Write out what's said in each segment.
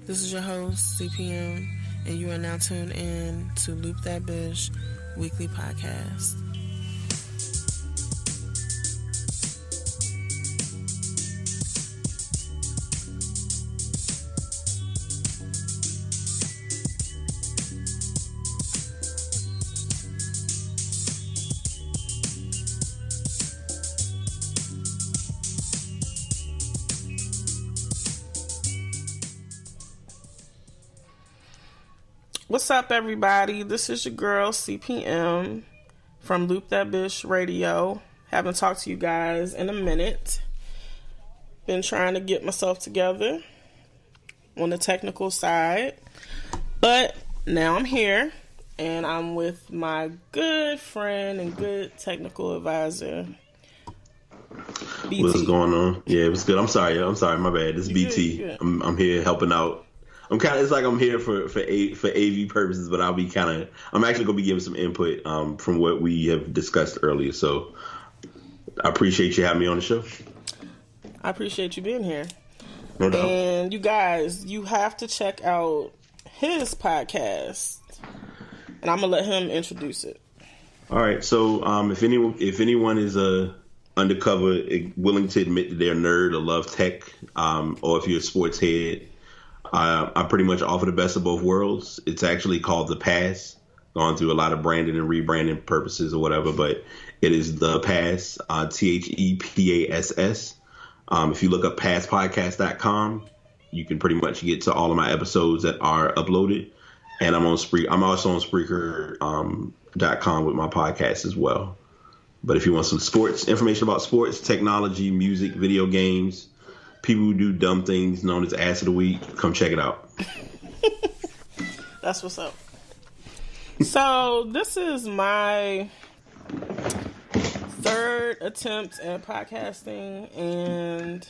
This is your host, CPM, and you are now tuned in to LoopThatBish weekly podcast. What's up, everybody? This is your girl, CPM, from LoopThatBish Radio. Haven't talked to you guys in a minute. Been trying to get myself together on the technical side. But now I'm here, and I'm with my good friend and good technical advisor, BT. What's going on? Yeah, it was good. I'm sorry, my bad. It's BT. Good. I'm here helping out. It's like I'm here for AV purposes, but I'm actually gonna be giving some input from what we have discussed earlier. So I appreciate you having me on the show. I appreciate you being here. No doubt. And you guys, you have to check out his podcast, and I'm gonna let him introduce it. All right. So if anyone is undercover, willing to admit that they're a nerd or love tech, or if you're a sports head, I pretty much offer the best of both worlds. It's actually called The Pass, gone through a lot of branding and rebranding purposes or whatever, but it is The Pass, ThePass. If you look up passpodcast.com, you can pretty much get to all of my episodes that are uploaded. And I'm also on Spreaker.com with my podcast as well. But if you want some sports information about sports, technology, music, video games, people who do dumb things known as Ass of the Week, come check it out. That's what's up. So this is my third attempt at podcasting, and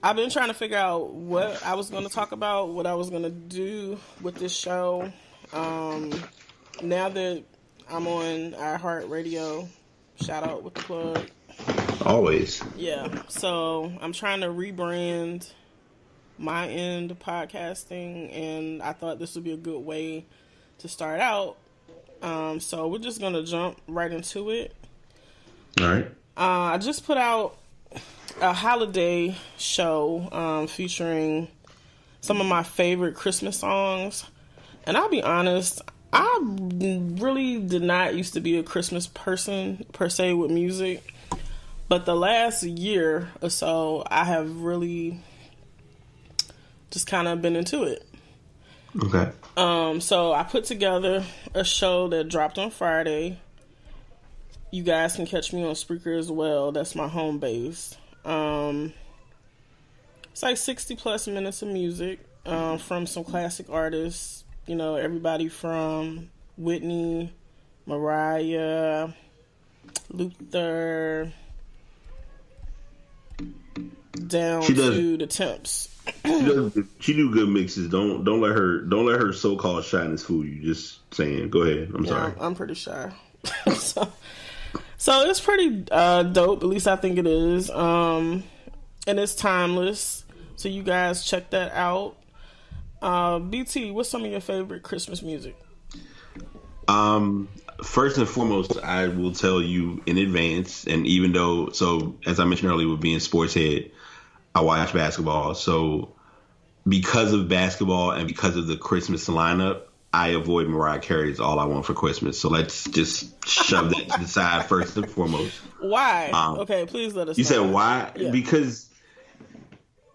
I've been trying to figure out what I was going to talk about, what I was going to do with this show. Now that I'm on iHeartRadio, shout out with the plug. Always. Yeah, so I'm trying to rebrand my end of podcasting, and I thought this would be a good way to start out. So we're just going to jump right into it. All right. I just put out a holiday show featuring some of my favorite Christmas songs. And I'll be honest, I really did not used to be a Christmas person per se with music. But the last year or so, I have really just kind of been into it. Okay. So I put together a show that dropped on Friday. You guys can catch me on Spreaker as well. That's my home base. It's like 60 plus minutes of music from some classic artists. You know, everybody from Whitney, Mariah, Luther, down to the Timbs. She do good mixes. Don't let her so-called shyness fool you. Just saying. Go ahead. I'm sorry. I'm pretty shy. so it's pretty dope. At least I think it is. And it's timeless. So you guys check that out. BT, what's some of your favorite Christmas music? First and foremost, I will tell you in advance, and even though, so as I mentioned earlier with being sports head, I watch basketball. So because of basketball and because of the Christmas lineup, I avoid Mariah Carey's All I Want for Christmas. So let's just shove that to the side first and foremost. Why? Okay, please let us know. You said why? Yeah. Because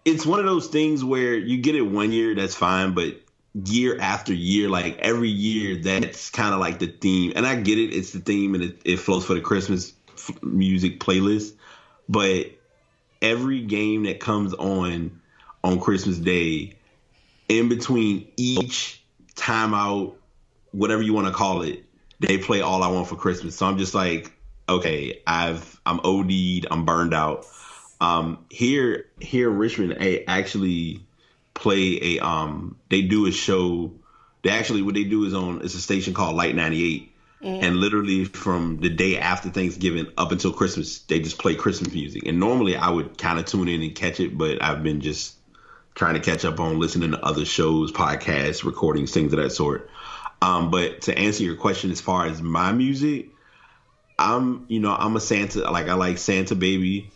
it's one of those things where you get it one year, that's fine, but year after year, like every year, that's kind of like the theme. And I get it, it's the theme, and it flows for the Christmas music playlist. But every game that comes on Christmas Day, in between each timeout, whatever you want to call it, they play All I Want for Christmas. So I'm just like, okay, I'm OD'd, I'm burned out. Here in Richmond, I actually play they do a show. What they do is it's a station called Light 98. Mm-hmm. And literally from the day after Thanksgiving up until Christmas, they just play Christmas music. And normally I would kind of tune in and catch it, but I've been just trying to catch up on listening to other shows, podcasts, recordings, things of that sort. But to answer your question, as far as my music, I'm a Santa. Like, I like Santa Baby,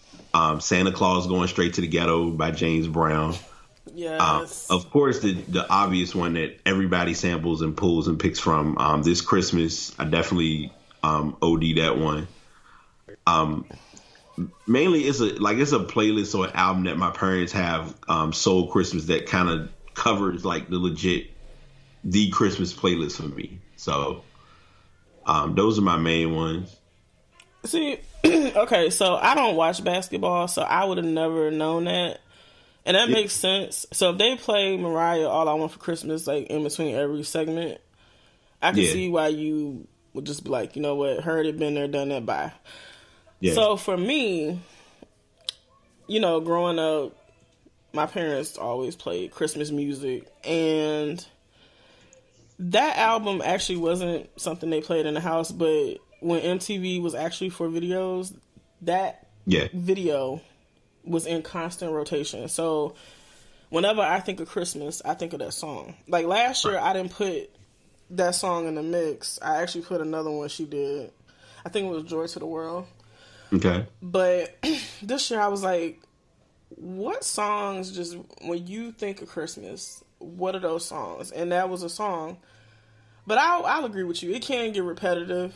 Santa Claus Going Straight to the Ghetto by James Brown. Yes. Of course, the obvious one that everybody samples and pulls and picks from, This Christmas. I definitely OD that one. Mainly it's a playlist or an album that my parents have, Soul Christmas, that kind of covers like the Christmas playlist for me. So those are my main ones. See, okay, so I don't watch basketball, so I would have never known that. And that makes sense. So if they play Mariah All I Want for Christmas, like in between every segment, I can see why you would just be like, you know what, heard it, been there, done that, bye. Yeah. So for me, growing up, my parents always played Christmas music, and that album actually wasn't something they played in the house, but when MTV was actually for videos, that video was in constant rotation. So whenever I think of Christmas, I think of that song. Like last year, I didn't put that song in the mix. I actually put another one she did. I think it was Joy to the World. Okay. But this year I was like, what songs just, when you think of Christmas, what are those songs? And that was a song. But I'll agree with you. It can get repetitive.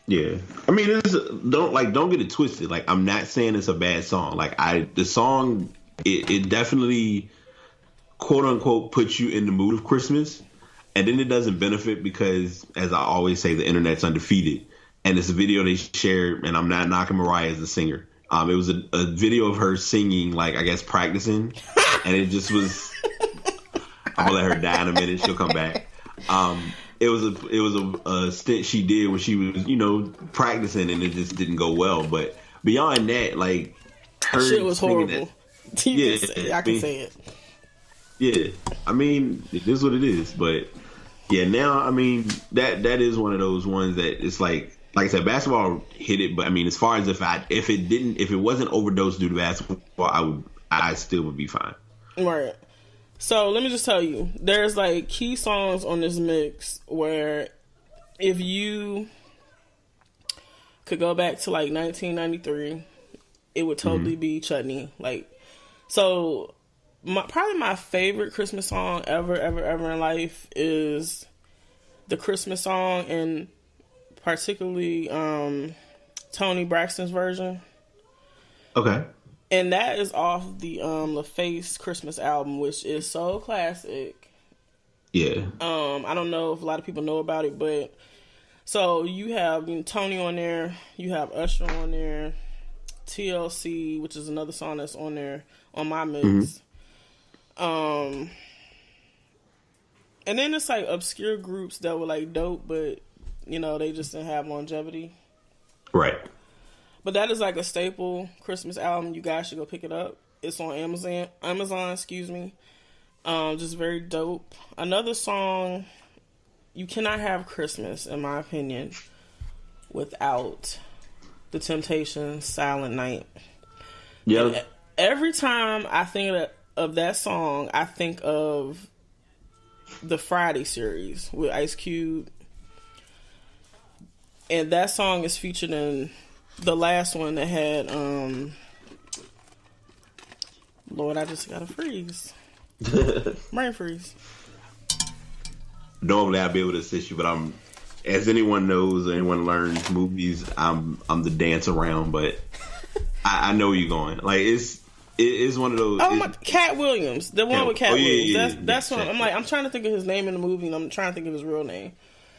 Yeah. I mean, don't get it twisted. Like, I'm not saying it's a bad song. Like, the song, it definitely, quote unquote, puts you in the mood of Christmas. And then it doesn't benefit because, as I always say, the internet's undefeated. And it's a video they shared, and I'm not knocking Mariah as a singer. It was a video of her singing, like, I guess, practicing. And it just was, I'm gonna let her die in a minute. She'll come back. It was a stint she did where she was, practicing, and it just didn't go well. But beyond that, like, her shit was horrible. I can say it. Yeah, I mean, it is what it is. But yeah, now, I mean, that is one of those ones that it's like I said, basketball hit it. But I mean, as far as if it wasn't overdosed due to basketball, I still would be fine. Right. So let me just tell you, there's like key songs on this mix where if you could go back to like 1993, it would totally be Chutney. Like, so probably my favorite Christmas song ever in life is the Christmas song, and particularly Toni Braxton's version. Okay. And that is off the LaFace Christmas album, which is so classic. Yeah. I don't know if a lot of people know about it, but so you have Tony on there, you have Usher on there, TLC, which is another song that's on there on my mix. And then it's like obscure groups that were like dope, but they just didn't have longevity. Right. But that is like a staple Christmas album. You guys should go pick it up. It's on Amazon, excuse me. Just very dope. Another song, you cannot have Christmas, in my opinion, without The Temptations' Silent Night. Yeah. Every time I think of that song, I think of the Friday series with Ice Cube. And that song is featured in the last one that had, Lord, I just got a freeze. Brain freeze. Normally I'd be able to assist you, but as anyone knows, or anyone learns movies, I'm the dance around, but I know where you're going. Like, it's one of those. Oh, Cat Williams, the one with Cat Williams. That's what I'm like. I'm trying to think of his name in the movie, and I'm trying to think of his real name.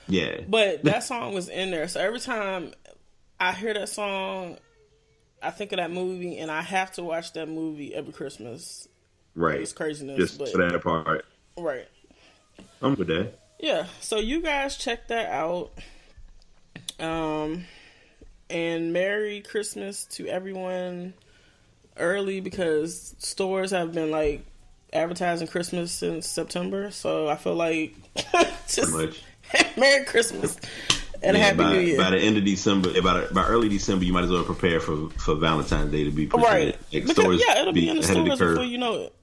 Yeah. But that song was in there, so every time I hear that song, I think of that movie, and I have to watch that movie every Christmas. Right. It's craziness. Just for that part. Right. I'm with that. Yeah. So you guys check that out. And Merry Christmas to everyone early, because stores have been like advertising Christmas since September. So I feel like just Merry Christmas. And Happy New Year. By the end of December, by early December, you might as well prepare for Valentine's Day to be presented. Right. Because, it'll be in the stores before you know it.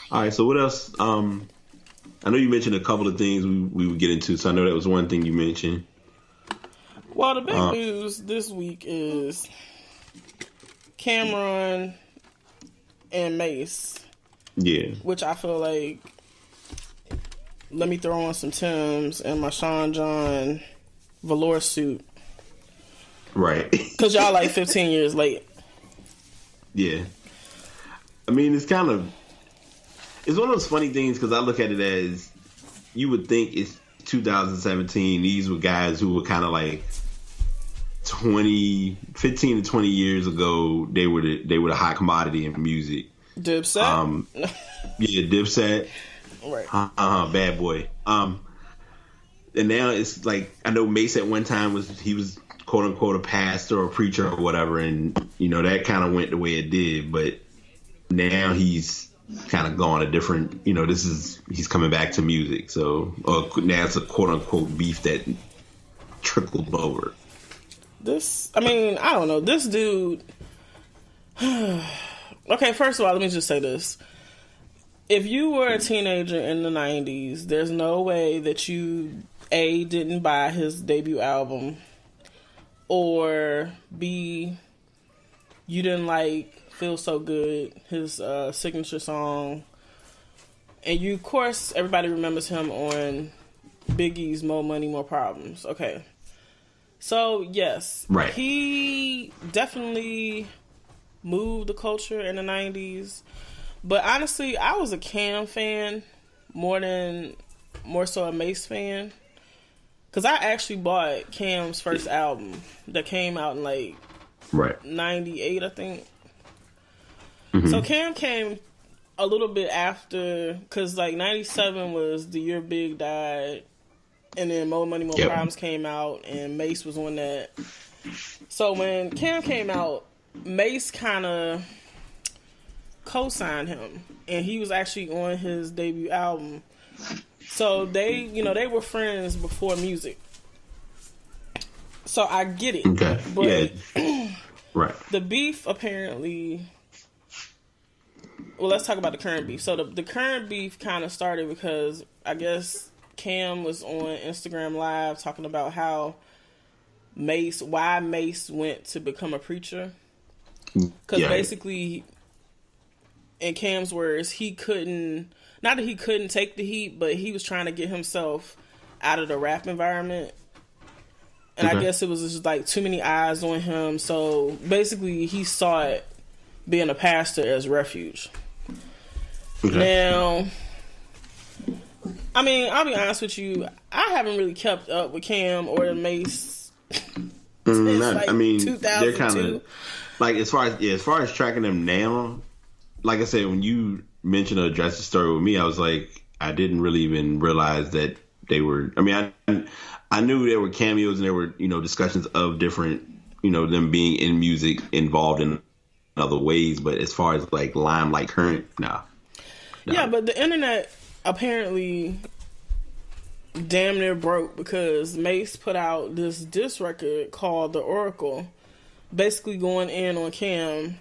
All right, so what else? I know you mentioned a couple of things we would get into, so I know that was one thing you mentioned. Well, the big news this week is Cameron and Mace. Yeah. Which I feel like, let me throw on some Timbs and my Sean John velour suit. Right. Because y'all like 15 years late. Yeah. I mean, it's one of those funny things because I look at it as you would think it's 2017. These were guys who were kind of like 15 to 20 years ago. They were the hot commodity in music. Dipset? Yeah, Dipset. Right. Bad Boy. And now it's like, I know Mace at one time was quote unquote a pastor or a preacher or whatever, and that kind of went the way it did, but now he's kind of gone a different, he's coming back to music. So now it's a quote unquote beef that trickled over. I don't know. This dude. Okay, first of all, let me just say this. If you were a teenager in the 90s, there's no way that you, A, didn't buy his debut album, or B, you didn't Feel So Good, his signature song. And of course, everybody remembers him on Biggie's More Money, More Problems. Okay. So, yes. Right. He definitely moved the culture in the 90s. But honestly, I was a Cam fan more so a Mace fan. Because I actually bought Cam's first album that came out in right. 98, I think. Mm-hmm. So Cam came a little bit after, because 97 was the year Big died. And then More Money, More Problems came out, and Mace was on that. So when Cam came out, Mace kind of co-signed him, and he was actually on his debut album. So they were friends before music. So I get it. Okay. But yeah. Right. The beef apparently. Well, let's talk about the current beef. So the current beef kind of started because I guess Cam was on Instagram Live talking about why Mace went to become a preacher. Because basically, in Cam's words, not that he couldn't take the heat, but he was trying to get himself out of the rap environment. And I guess it was just too many eyes on him. So basically, he saw it being a pastor as refuge. Okay. Now, I'll be honest with you, I haven't really kept up with Cam or Mace since they're kind of 2002. as far as tracking them now. Like I said, when you mentioned or addressed the story with me, I was like, I didn't really even realize that they were. I knew there were cameos and there were discussions of different them being in music involved in other ways, but as far as limelight current, nah. Yeah, but the internet apparently damn near broke because Mace put out this diss record called The Oracle, basically going in on Cam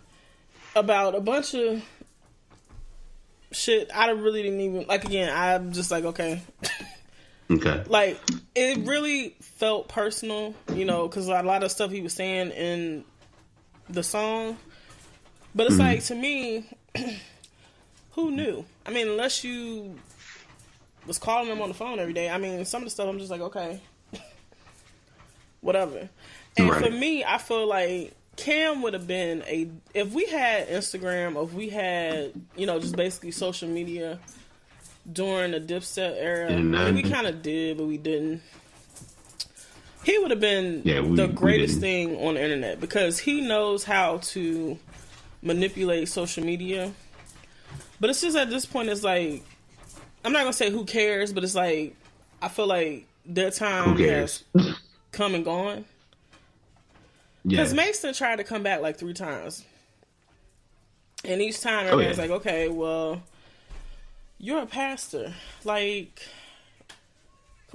about a bunch of shit I really didn't even again. I'm just okay. Okay. It really felt personal, because a lot of stuff he was saying in the song. But it's to me, who knew? Unless you was calling them on the phone every day. Some of the stuff I'm just okay, whatever. And for me, I feel like Cam would have been if we had Instagram, or if we had, just basically social media during the Dipset era. We kind of did, but we didn't. He would have been the greatest thing on the internet because he knows how to manipulate social media. But it's just at this point, it's I'm not going to say who cares, but it's I feel like their time has come and gone. Because Mason tried to come back 3 times. And each time everyone's okay, well, you're a pastor. Come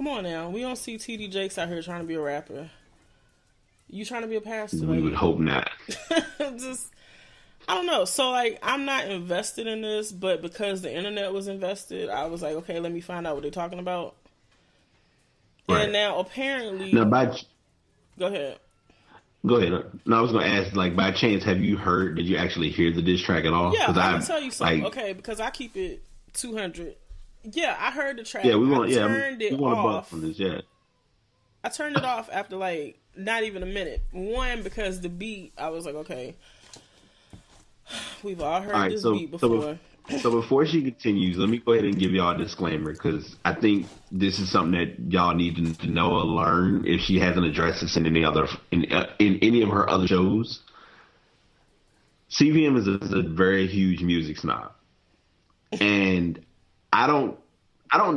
on now. We don't see TD Jakes out here trying to be a rapper. You trying to be a pastor? We would hope not. I don't know. So like, I'm not invested in this, but because the internet was invested, I was like, okay, let me find out what they're talking about. Right. And now apparently, Now, go ahead. go ahead. No, I was going to ask, like, by chance, have you heard? Did you actually hear the diss track at all? Yeah, I'm gonna I tell you something. like, Okay, because I keep it 200. Yeah, I heard the track. yeah, we I want, yeah, turned we it want to off. bump from this, yeah. I turned it off after like not even a minute. One, because the beat, I was like, okay, we've all heard this beat before. So before she continues, let me go ahead and give y'all a disclaimer because I think this is something that y'all need to know or learn if she hasn't addressed this in any other in any of her other shows. CVM is a very huge music snob, and I don't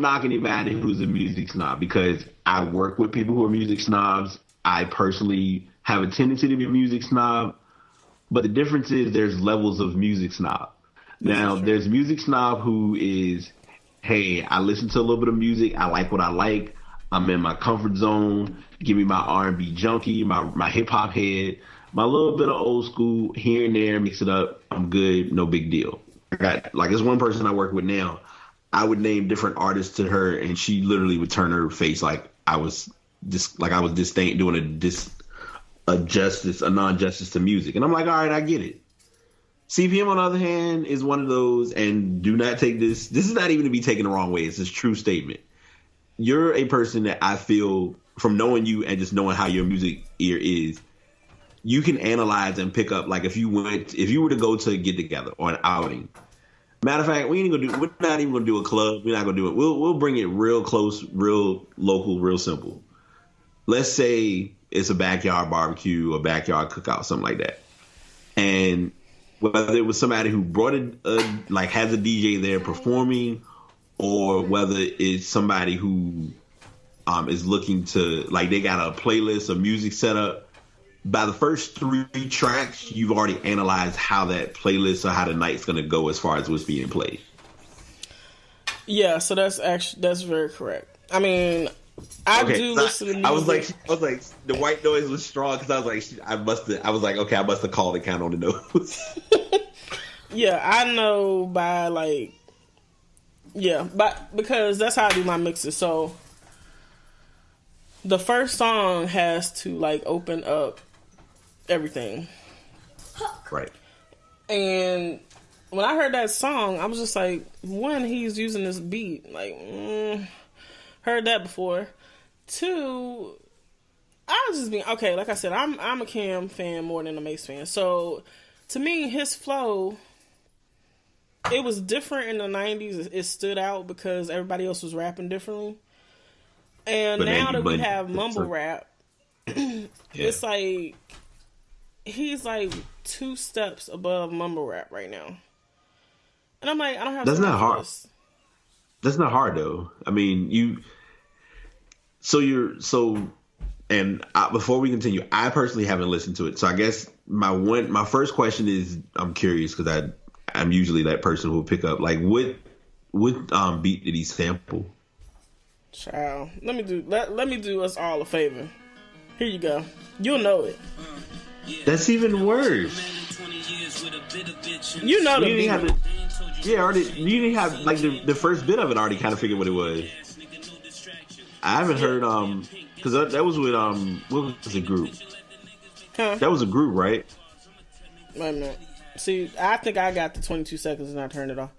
knock anybody who's a music snob because I work with people who are music snobs. I personally have a tendency to be a music snob, but the difference is there's levels of music snob. Now, there's music snob who is, hey, I listen to a little bit of music. I like what I like. I'm in my comfort zone. Give me my R&B junkie, my hip hop head, my little bit of old school here and there, mix it up. I'm good. No big deal. I got, like, there's one person I work with now. I would name different artists to her, and she literally would turn her face like I was doing a non-justice to music. And I'm like, all right, I get it. CPM, on the other hand, is one of those, and do not take this. This is not even to be taken the wrong way. It's a true statement. You're a person that I feel, from knowing you and just knowing how your music ear is, you can analyze and pick up. Like if you were to go to a get together or an outing. Matter of fact, we're not even gonna do a club. We're not gonna do it. We'll bring it real close, real local, real simple. Let's say it's a backyard barbecue, a backyard cookout, something like that, and whether it was somebody who brought has a DJ there performing, or whether it's somebody who is looking to, like, they got a playlist of music set up. By the first 3 tracks, you've already analyzed how that playlist or how the night's going to go as far as what's being played. Yeah, so that's very correct. I mean, I do listen to music. I was like, the white noise was strong because I was like, I must have called the count on the nose. Yeah, I know because that's how I do my mixes. So the first song has to like open up everything. Right. And when I heard that song, I was just like, one, he's using this beat. Like, heard that before. Two, I was just being, okay, like I said, I'm a Cam fan more than a Mace fan. So, to me, his flow, it was different in the 90s. It stood out because everybody else was rapping differently. And now that we have mumble rap, it's like, he's like 2 steps above mumble rap right now. And I'm like, I don't have That's time not for hard. this. That's not hard though. I mean, before we continue, I personally haven't listened to it. So I guess my first question is, I'm curious because I'm usually that person who will pick up, like, what beat did he sample? Child, let me do us all a favor. Here you go. You'll know it. That's even worse. You know the beat. You didn't have like the first bit of it already kind of figured what it was. I haven't heard because that was with what was the group? Huh? That was a group, right? Wait a minute. See, I think I got the 22 seconds and I turned it off.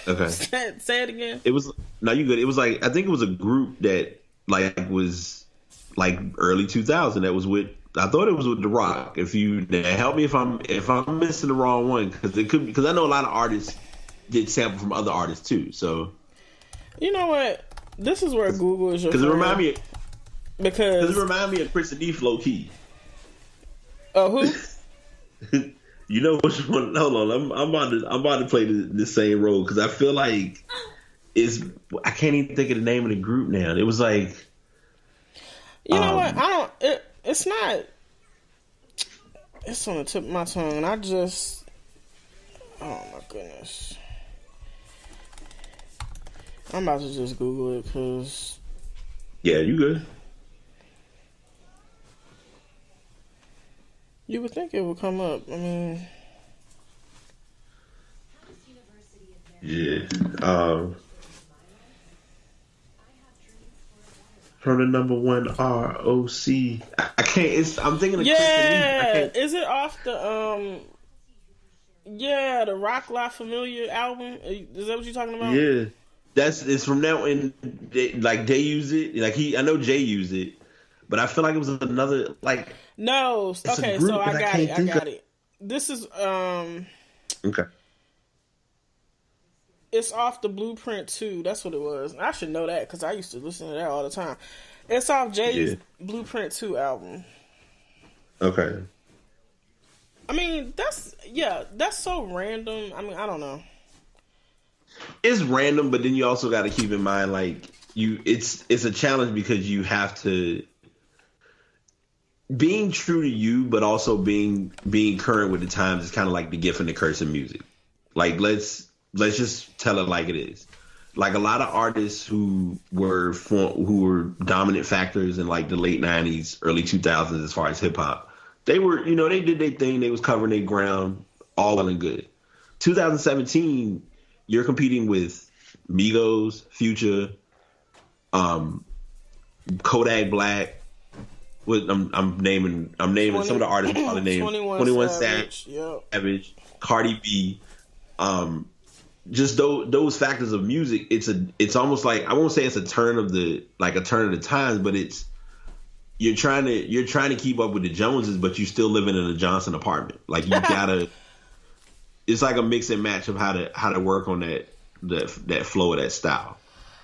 Okay. Say it again. It was you good. It was like, I think it was a group that like was like early 2000. That was with, I thought it was with The Rock. If you help me if I'm missing the wrong one, because it could, because I know a lot of artists did sample from other artists too. So you know what? This is where Google is your friend. Because it remind me of Chris and D low key. Oh, who? You know which one? Hold on, I'm about to play the same role because I feel like I can't even think of the name of the group now. It was like, you know what? It's not. It's on the tip of my tongue. Oh my goodness. I'm about to just Google it because. Yeah, you good. You would think it would come up. I mean, Yeah. From the number one ROC. I can't. I'm thinking of Yeah, is it off the Yeah, the Rock La Familia album? Is that what you're talking about? Yeah, it's from now and they use it. Like I know Jay used it, but I feel like it was another like. No, okay, so I got it. I got it. This is okay. It's off the Blueprint 2. That's what it was. I should know that because I used to listen to that all the time. It's off Jay's Blueprint 2 album. Okay. I mean, that's so random. I mean, I don't know. It's random, but then you also got to keep in mind, like, it's a challenge because you have to being true to you, but also being current with the times is kind of like the gift and the curse of music. Like, let's just tell it like it is. Like a lot of artists who were dominant factors in like the late 90s, early 2000s as far as hip hop. They were, they did their thing. They was covering their ground, all well and good. 2017, you're competing with Migos, Future, Kodak Black. I'm naming some of the artists. I'm probably naming 21 Savage, Savage, Cardi B. Just those factors of music. It's almost like, I won't say it's a turn of the times, but it's. You're trying to keep up with the Joneses, but you still living in a Johnson apartment. Like you gotta, it's like a mix and match of how to work on that flow of that style.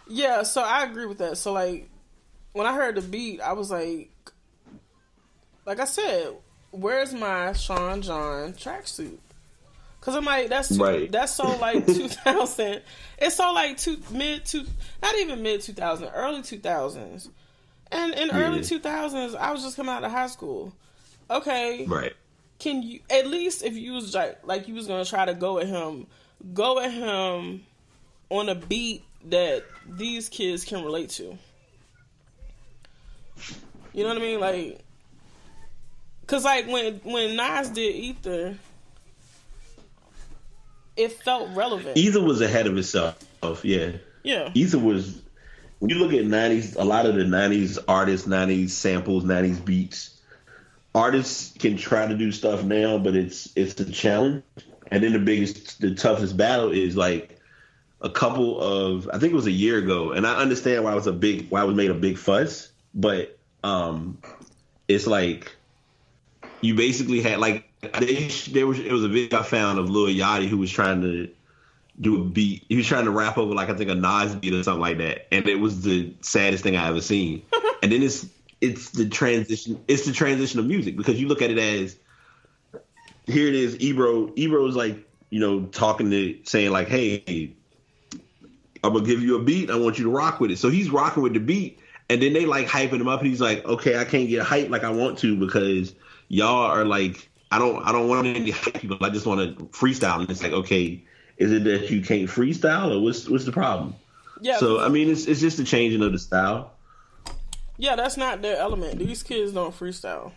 Yeah, so I agree with that. So like when I heard the beat, I was like I said, where's my Sean John tracksuit? Because I'm like, that's so like 2000. It's so like not even mid 2000, early 2000s. And in early 2000s, I was just coming out of high school. Okay. Right. Can you, at least if you was like you was going to try to go at him on a beat that these kids can relate to. You know what I mean? Like, because like when Nas did Ether, it felt relevant. Ether was ahead of itself. Yeah. Yeah. Ether was... When you look at 90s, a lot of the 90s artists, 90s samples, 90s beats, artists can try to do stuff now, but it's a challenge. And then the toughest battle is like a couple of, I think it was a year ago, and I understand why it was made a big fuss, but it's like you basically had like it was a video I found of Lil Yachty who was trying to do a beat. He was trying to rap over like I think a Nas beat or something like that, and it was the saddest thing I ever seen. And then it's the transition. It's the transition of music because you look at it as here it is. Ebro's like saying like, hey, I'm gonna give you a beat. I want you to rock with it. So he's rocking with the beat, and then they like hyping him up, and he's like, okay, I can't get hyped like I want to because y'all are like, I don't want any hype people. I just want to freestyle, and it's like, okay. Is it that you can't freestyle, or what's the problem? Yeah. So I mean, it's just a changing of the style. Yeah, that's not their element. These kids don't freestyle.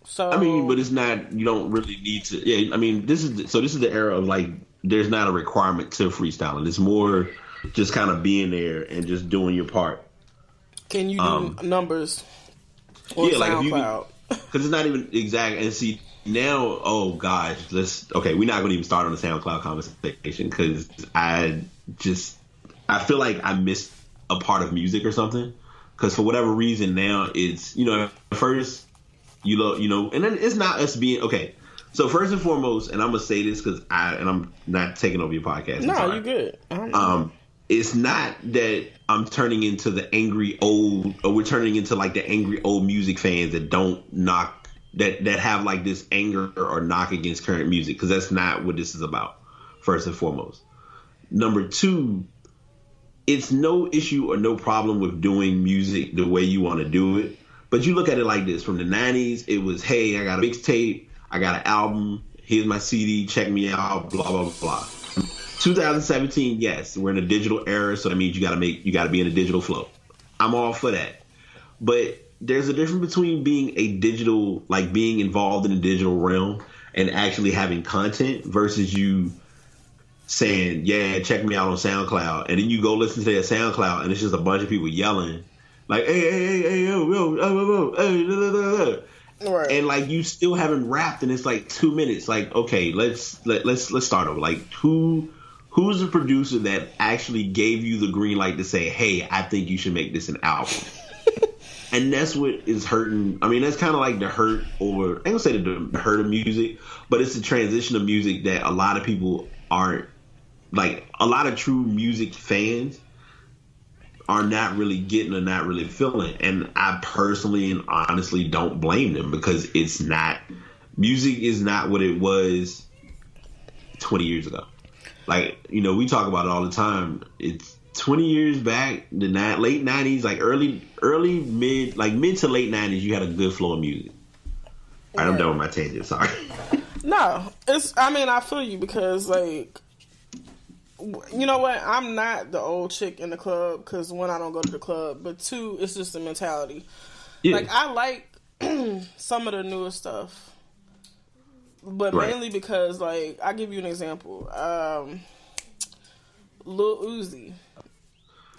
So I mean, but it's not. You don't really need to. Yeah, I mean, this is the era of like, there's not a requirement to freestyling. It's more just kind of being there and just doing your part. Can you do numbers? On SoundCloud? Because it's not even exact. And see. Now, oh gosh, we're not going to even start on the SoundCloud conversation because I feel like I missed a part of music or something. Because for whatever reason now it's, first, and then it's not us being, okay. So first and foremost, and I'm going to say this because I'm not taking over your podcast. No, you're good. It's not that I'm turning into the angry old, or we're turning into like the angry old music fans that don't knock, that have like this anger or knock against current music, because that's not what this is about, first and foremost. Number two, it's no issue or no problem with doing music the way you want to do it, but you look at it like this. From the 90s, it was, hey, I got a mixtape, I got an album, here's my CD, check me out, blah, blah, blah. 2017, yes, we're in a digital era, so that means you got to be in a digital flow. I'm all for that. But there's a difference between being involved in the digital realm and actually having content versus you saying, yeah, check me out on SoundCloud. And then you go listen to their SoundCloud and it's just a bunch of people yelling like, hey, yo, hey, blah, blah, blah. Right. And like you still haven't rapped and it's like 2 minutes. Like, okay, let's start over. Like who's the producer that actually gave you the green light to say, hey, I think you should make this an album? And that's what is hurting. I mean, that's kind of like the hurt over, I ain't gonna say the hurt of music, but it's the transition of music that a lot of people aren't, like, a lot of true music fans are not really getting or not really feeling. And I personally and honestly don't blame them, because it's not, music is not what it was 20 years ago. Like, you know, we talk about it all the time. It's 20 years back, the late 90s, like mid to late 90s, you had a good flow of music. All right, I'm done with my tangent. Sorry. No, I feel you, because, like, you know what? I'm not the old chick in the club, because one, I don't go to the club, but two, it's just a mentality. Yeah. Like, I like some of the newer stuff, but mainly because, like, I'll give you an example. Lil Uzi.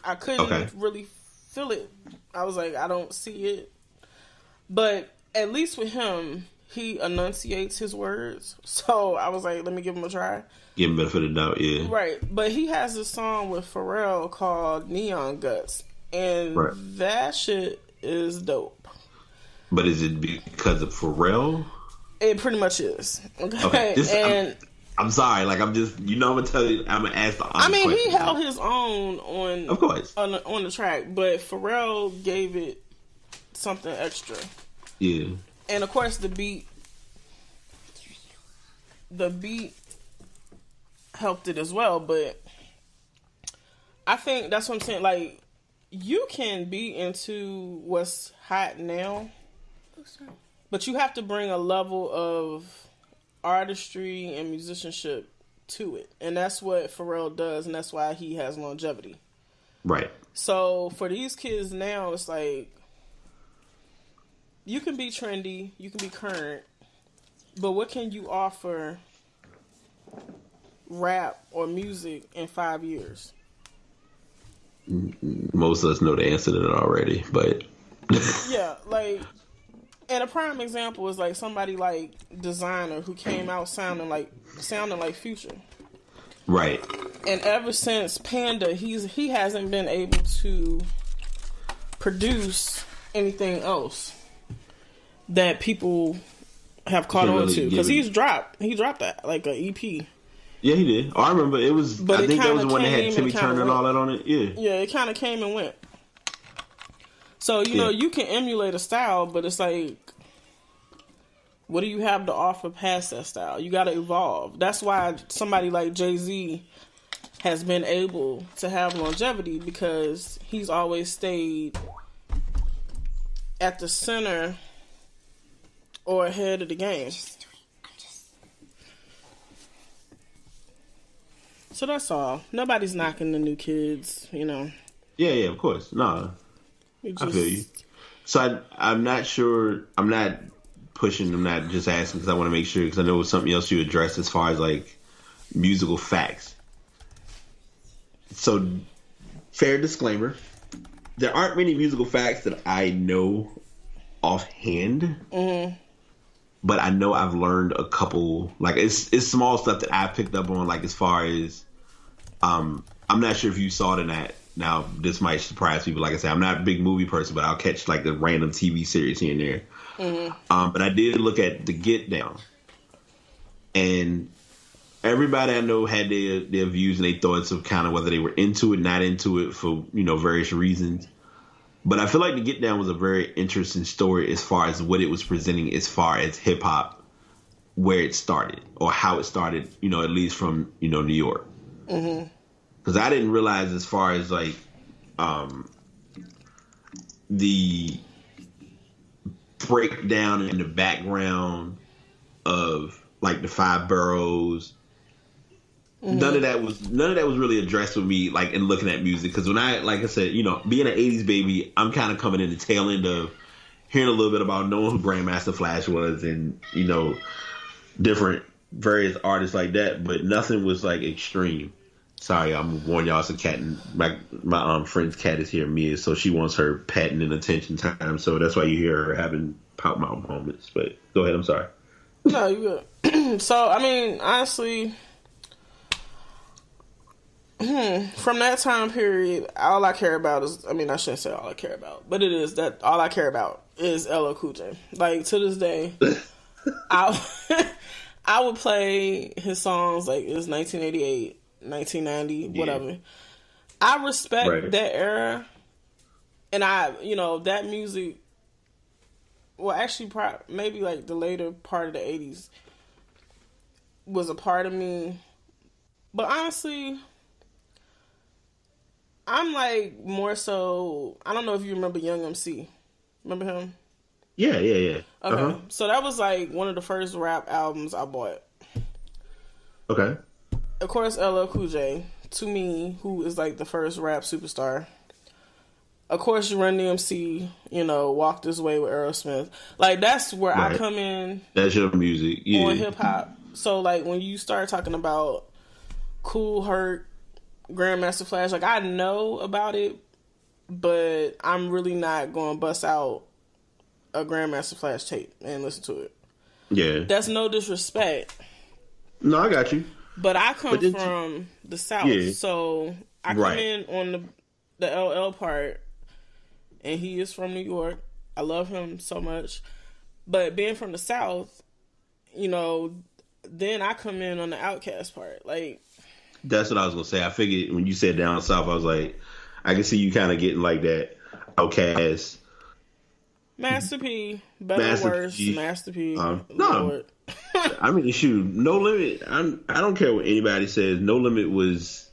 I couldn't really feel it. I was like, I don't see it. But at least with him, he enunciates his words. So I was like, let me give him a try. Give him benefit of the doubt, yeah. Right. But he has a song with Pharrell called Neon Guts. And that shit is dope. But is it because of Pharrell? It pretty much is. Okay. I'm sorry, like, I'm just, you know, I'm gonna ask the honest question. He held his own on, of course, on the track, but Pharrell gave it something extra. Yeah. And of course the beat helped it as well, but I think that's what I'm saying. Like, you can be into what's hot now, but you have to bring a level of artistry and musicianship to it, and that's what Pharrell does, and that's why he has longevity. Right. So for these kids now, it's like, you can be trendy, you can be current, but what can you offer rap or music in 5 years? Most of us know the answer to that already, but yeah, like, and a prime example is like somebody like Designer, who came out sounding like Future. Right. And ever since Panda, he hasn't been able to produce anything else that people have caught on to, because he dropped that, like, a EP. Yeah, he did. Oh, I remember it was. But I think that was the one that had Timmy Turner and all that on it. Yeah. Yeah, it kind of came and went. So, you know, you can emulate a style, but it's like, what do you have to offer past that style? You got to evolve. That's why somebody like Jay-Z has been able to have longevity, because he's always stayed at the center or ahead of the game. So that's all. Nobody's knocking the new kids, you know. Yeah, of course. No. I feel you. So I'm not sure. I'm not pushing. I'm not just asking because I want to make sure, because I know it was something else you addressed as far as, like, musical facts. So, fair disclaimer, there aren't many musical facts that I know offhand. Mm-hmm. But I know I've learned a couple. Like, it's small stuff that I picked up on, like, as far as I'm not sure if you saw it in that. Now, this might surprise people. Like I said, I'm not a big movie person, but I'll catch, like, the random TV series here and there. Mm-hmm. But I did look at The Get Down. And everybody I know had their views and their thoughts of kind of whether they were into it, not into it, for, you know, various reasons. But I feel like The Get Down was a very interesting story as far as what it was presenting, as far as hip-hop, where it started, or how it started, you know, at least from, you know, New York. Mm-hmm. Because I didn't realize, as far as, like, the breakdown in the background of, like, the 5 boroughs. Mm-hmm. None of that was really addressed with me, like, in looking at music. Because when like I said, you know, being an 80s baby, I'm kind of coming in the tail end of hearing a little bit about knowing who Grandmaster Flash was, and, you know, different various artists like that, but nothing was like extreme. Sorry, I'm warning y'all. It's a cat. My friend's cat is here, Mia, so she wants her patting and attention time. So that's why you hear her having pop mouth moments. But go ahead. I'm sorry. No, you good. So I mean, honestly, from that time period, all I care about is, I mean, I shouldn't say all I care about, but it is that all I care about is LL Cool J. Like, to this day, I would play his songs like it was 1988, 1990, whatever. I respect that era, and that music, well, actually, maybe like the later part of the 80s was a part of me. But honestly, I'm like more so, I don't know if you remember Young MC. Remember him? Yeah. Okay. So that was like one of the first rap albums I bought. Okay. Of course, LL Cool J, to me, who is like the first rap superstar. Of course, Run DMC, Walk This Way with Aerosmith. Like, that's where I come in. That's your music. Yeah. On hip hop. So, like, when you start talking about Kool Herc, Grandmaster Flash, like, I know about it, but I'm really not going to bust out a Grandmaster Flash tape and listen to it. Yeah. That's no disrespect. No, I got you. But I come from the South, so I come in on the LL part, and he is from New York. I love him so much. But being from the South, then I come in on the Outkast part. Like, that's what I was going to say. I figured when you said down South, I was like, I can see you kind of getting like that Outkast. Master P, better or worse, Master P. No. I mean, shoot, No Limit, I don't care what anybody says. No Limit was,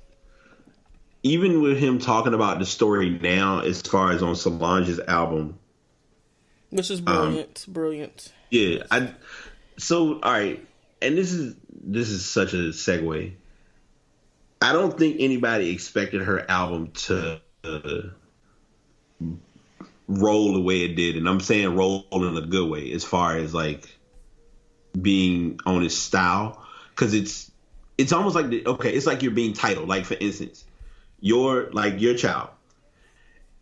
even with him talking about the story now as far as on Solange's album. Which is brilliant. Yeah. All right, and this is such a segue. I don't think anybody expected her album to roll the way it did. And I'm saying roll in a good way as far as like being on his style, because it's almost like it's like you're being titled. Like, for instance, your child,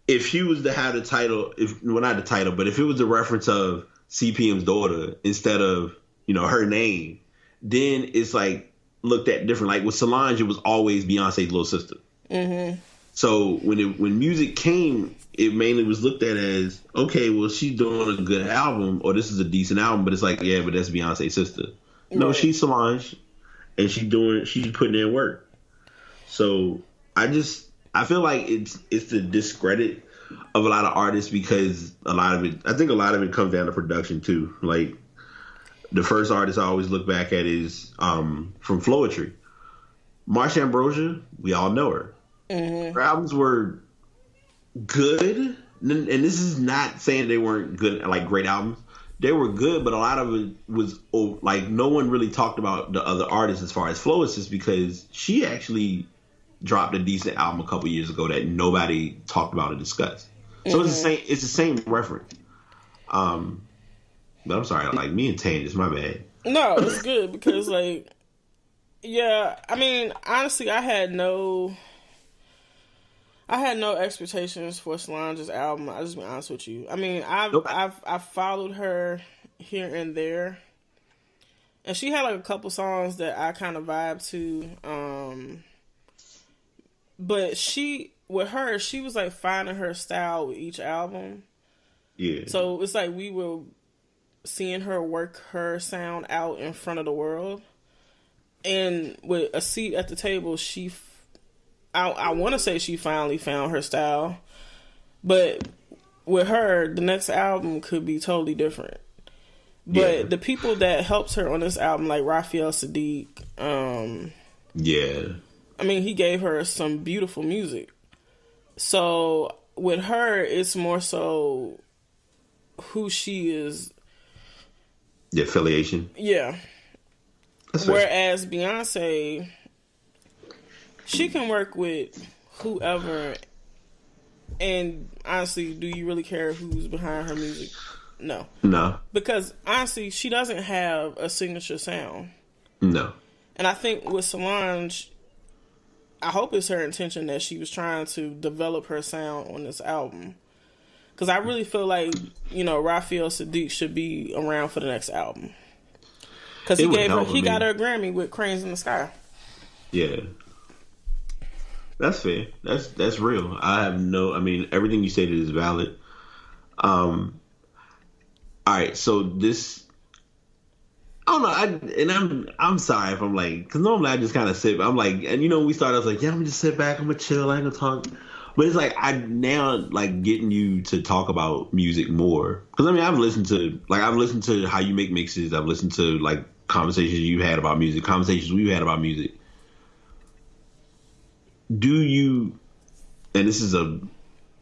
if she was to have the title, not the title, but if it was the reference of CPM's daughter instead of her name, then it's like looked at different. Like with Solange, it was always Beyonce's little sister. Mm-hmm. So when music came, it mainly was looked at as, okay, well, she's doing a good album, or this is a decent album, but it's like, yeah, but that's Beyonce's sister. Right. No, she's Solange, and she's putting in work. So I feel like it's the discredit of a lot of artists, because I think a lot of it comes down to production too. Like, the first artist I always look back at is from Floetry. Marsha Ambrosia, we all know her. Mm-hmm. Her albums were good, and this is not saying they weren't good, like great albums. They were good, but a lot of it was like no one really talked about the other artists as far as Flo is just because she actually dropped a decent album a couple years ago that nobody talked about or discussed. So it's the same reference. But I'm sorry, like, me and Tane, it's my bad. No, it's good because, like, yeah, I mean, honestly, I had no expectations for Solange's album. I'll just be honest with you. I mean, I've followed her here and there, and she had like a couple songs that I kind of vibe to. But she was like finding her style with each album. Yeah. So it's like we were seeing her work her sound out in front of the world, and with a seat at the table, I want to say she finally found her style, but with her, the next album could be totally different. But the people that helped her on this album, like Raphael Sadiq, I mean, he gave her some beautiful music. So with her, it's more so who she is. The affiliation. Yeah. Whereas Beyonce, she can work with whoever, and honestly, do you really care who's behind her music? No. Because honestly, she doesn't have a signature sound. No. And I think with Solange, I hope it's her intention that she was trying to develop her sound on this album. Because I really feel like, Raphael Sadiq should be around for the next album. Because he got her a Grammy with Cranes in the Sky. Yeah. That's fair. That's real. Everything you stated is valid. All right, so this, I don't know. I'm sorry if I'm like, because normally I just kind of sit. I'm like, and when we started, I was like, yeah, I'm gonna just sit back. I'm gonna chill. I ain't gonna talk. But it's like I now like getting you to talk about music more, because I've listened to how you make mixes. I've listened to like conversations you had about music, conversations we've had about music. Do you? And this is a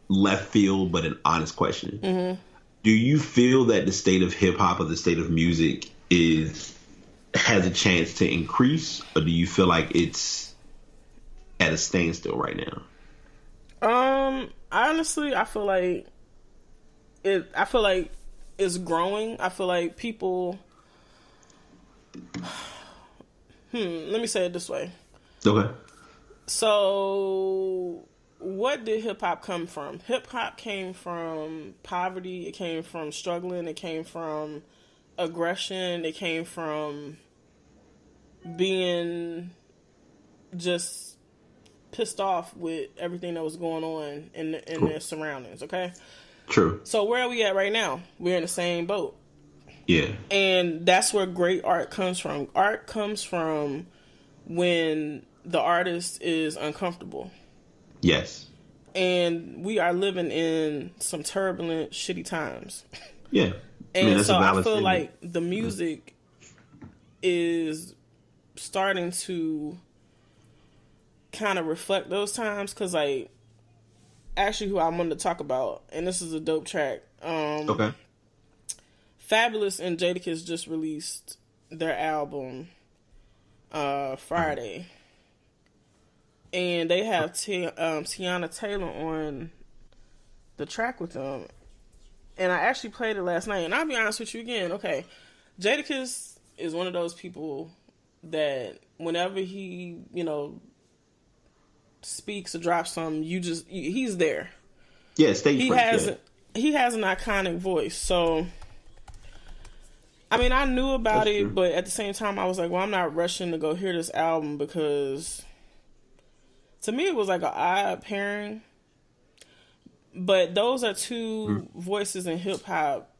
left field but an honest question. Mm-hmm. Do you feel that the state of hip hop or the state of music has a chance to increase, or do you feel like it's at a standstill right now? Honestly, I feel like it's growing. I feel like people. Let me say it this way. Okay. So, what did hip hop come from? Hip hop came from poverty. It came from struggling. It came from aggression. It came from being just pissed off with everything that was going on in their surroundings. Okay. True. So where are we at right now? We're in the same boat. Yeah. And that's where great art comes from. Art comes from when the artist is uncomfortable. Yes. And we are living in some turbulent, shitty times. Yeah. And so I feel like the music is starting to kind of reflect those times. Because, like, actually who I wanted to talk about, and this is a dope track. Okay. Fabulous and Jadakiss just released their album Friday. And they have Tiana Taylor on the track with them. And I actually played it last night. And I'll be honest with you again. Okay, Jadakiss is one of those people that whenever he, speaks or drops something, he's there. Yeah, stage fright. He has an iconic voice. So, I knew about it, but at the same time, I was like, well, I'm not rushing to go hear this album because to me, it was like an odd pairing. But those are two voices in hip hop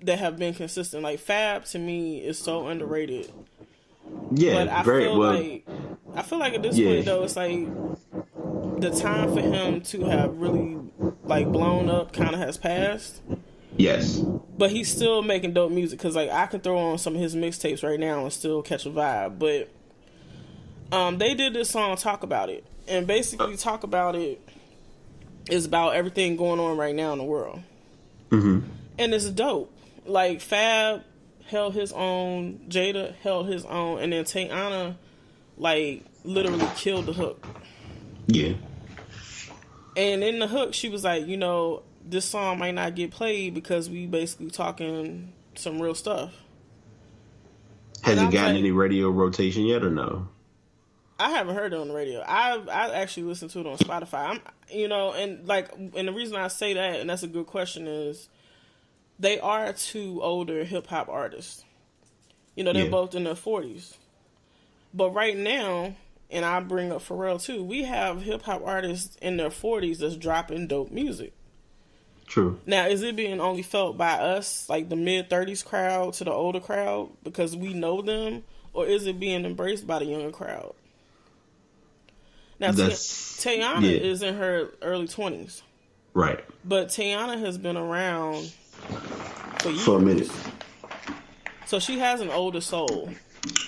that have been consistent. Like Fab, to me, is so underrated. Yeah, but I feel like at this point though, it's like the time for him to have really like blown up kind of has passed. Yes. But he's still making dope music because like I can throw on some of his mixtapes right now and still catch a vibe. But they did this song Talk About It, and basically Talk About It is about everything going on right now in the world. Mm-hmm. And it's dope. Like Fab held his own, Jada held his own, and then Tayana like literally killed the hook. Yeah. And in the hook, she was like, this song might not get played because we basically talking some real stuff. Has it gotten any radio rotation yet or no? I haven't heard it on the radio. I actually listened to it on Spotify. And the reason I say that, and that's a good question, is they are two older hip hop artists. They're both in their 40s. But right now, and I bring up Pharrell too, we have hip hop artists in their 40s that's dropping dope music. True. Now, is it being only felt by us, like the mid-30s crowd to the older crowd, because we know them, or is it being embraced by the younger crowd? Now, Tayana is in her early 20s. Right. But Tayana has been around for years. For a minute. So she has an older soul.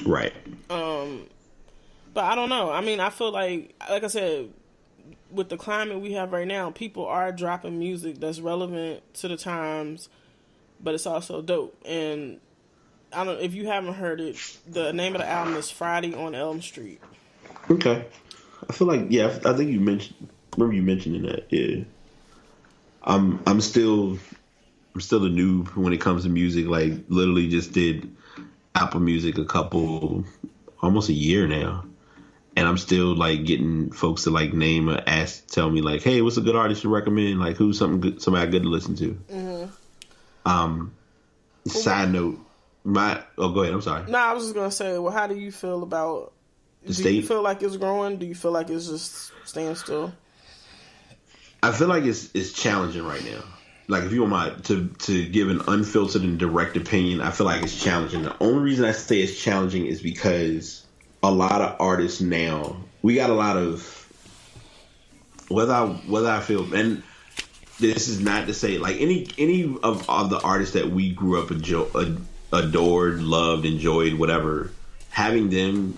Right. But I don't know. I feel like I said, with the climate we have right now, people are dropping music that's relevant to the times, but it's also dope. And I don't. If you haven't heard it, the name of the album is Friday on Elm Street. Okay. I feel like I think you remember you mentioning that. Yeah. I'm still a noob when it comes to music. Like literally just did Apple Music almost a year now. And I'm still like getting folks to like name or tell me like, hey, what's a good artist to recommend? Like, who's somebody good to listen to? Side note, go ahead. I'm sorry. No, I was just gonna say, well, how do you feel about the state? Do you feel like it's growing? Do you feel like it's just staying still? I feel like it's challenging right now. Like, if you want to give an unfiltered and direct opinion, I feel like it's challenging. The only reason I say it's challenging is because a lot of artists now, we got a lot of whether I feel, and this is not to say like any of the artists that we grew up adored, loved, enjoyed, whatever, having them,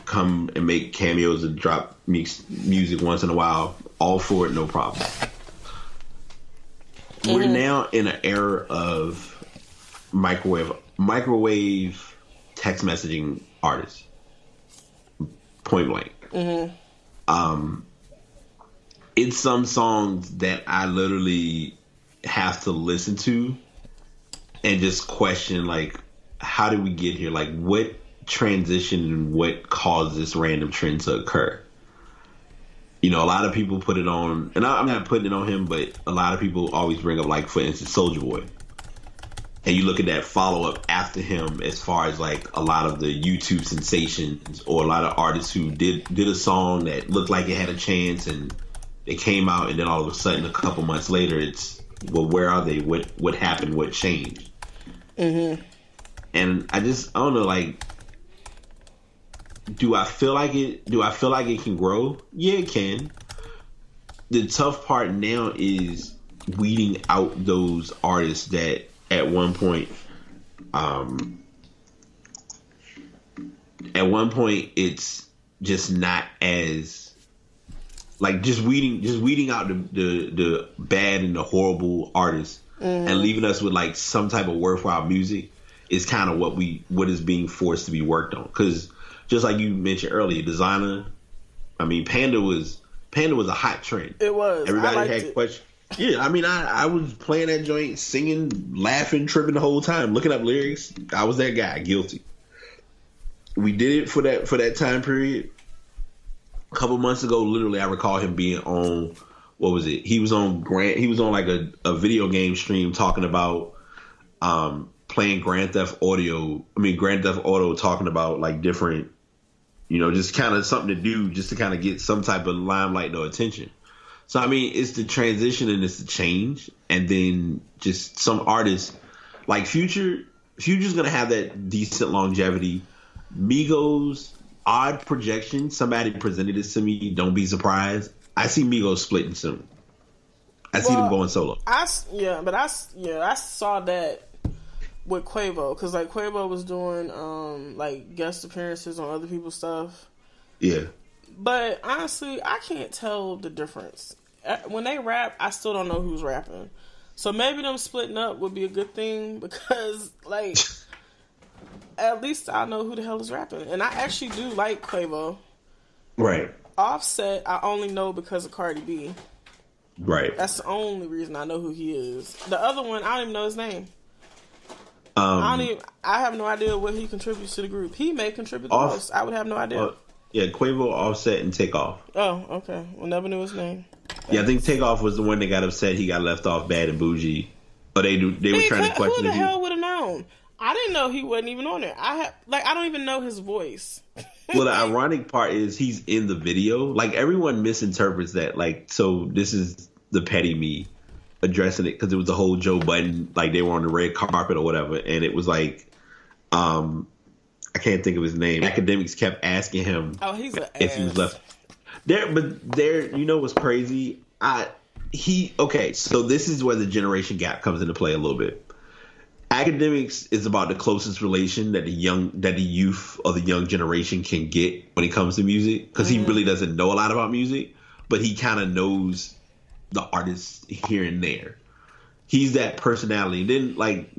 come and make cameos and drop music once in a while, all for it, no problem. We're now in an era of microwave text messaging artists. Point blank. It's some songs that I literally have to listen to and just question, like, how did we get here? Like, what transition and what caused this random trend to occur? A lot of people put it on, and I'm not putting it on him, but a lot of people always bring up, like, for instance, Soulja Boy. And you look at that follow-up after him as far as, like, a lot of the YouTube sensations or a lot of artists who did a song that looked like it had a chance and they came out, and then all of a sudden, a couple months later, it's, well, where are they? What happened? What changed? And I don't know, like, do I feel like it can grow? Yeah, it can. The tough part now is weeding out those artists that at one point it's just not as, like, just weeding out the bad and the horrible artists and leaving us with like some type of worthwhile music is kind of what is being forced to be worked on. Because just like you mentioned earlier, Designer, I mean, Panda was a hot trend. It was. Everybody had questions. Yeah, I mean, I was playing that joint, singing, laughing, tripping the whole time, looking up lyrics. I was that guy, guilty. We did it for that time period. A couple months ago, literally, I recall him being on, what was it? He was on like a video game stream talking about playing Grand Theft Auto, talking about like different, just kind of something to do just to kind of get some type of limelight or attention. So, I mean, it's the transition and it's the change. And then just some artists like Future's going to have that decent longevity. Migos, odd projection. Somebody presented this to me. Don't be surprised. I see Migos splitting soon. I see them going solo. I saw that with Quavo, because like Quavo was doing like guest appearances on other people's stuff. Yeah. But honestly, I can't tell the difference. When they rap, I still don't know who's rapping. So maybe them splitting up would be a good thing, because like at least I know who the hell is rapping. And I actually do like Quavo. Right. Offset, I only know because of Cardi B. Right. That's the only reason I know who he is. The other one, I don't even know his name. I have no idea what he contributes to the group. He may contribute the most. I would have no idea. Yeah, Quavo, Offset, and Takeoff. Oh, okay. Well, never knew his name. Yeah, I think Takeoff was the one that got upset. He got left off Bad and Bougie. Or they were trying to question. Who the hell would have known? I didn't know he wasn't even on there. I don't even know his voice. Well, the ironic part is he's in the video. Like, everyone misinterprets that. Like, so this is the petty me addressing it, because it was the whole Joe Budden, like they were on the red carpet or whatever, and it was like, I can't think of his name. Academics kept asking him if he was left there. But there, what's crazy? So this is where the generation gap comes into play a little bit. Academics is about the closest relation that the youth or the young generation can get when it comes to music, because he really doesn't know a lot about music, but he kind of knows the artists here and there. He's that personality. And then, like,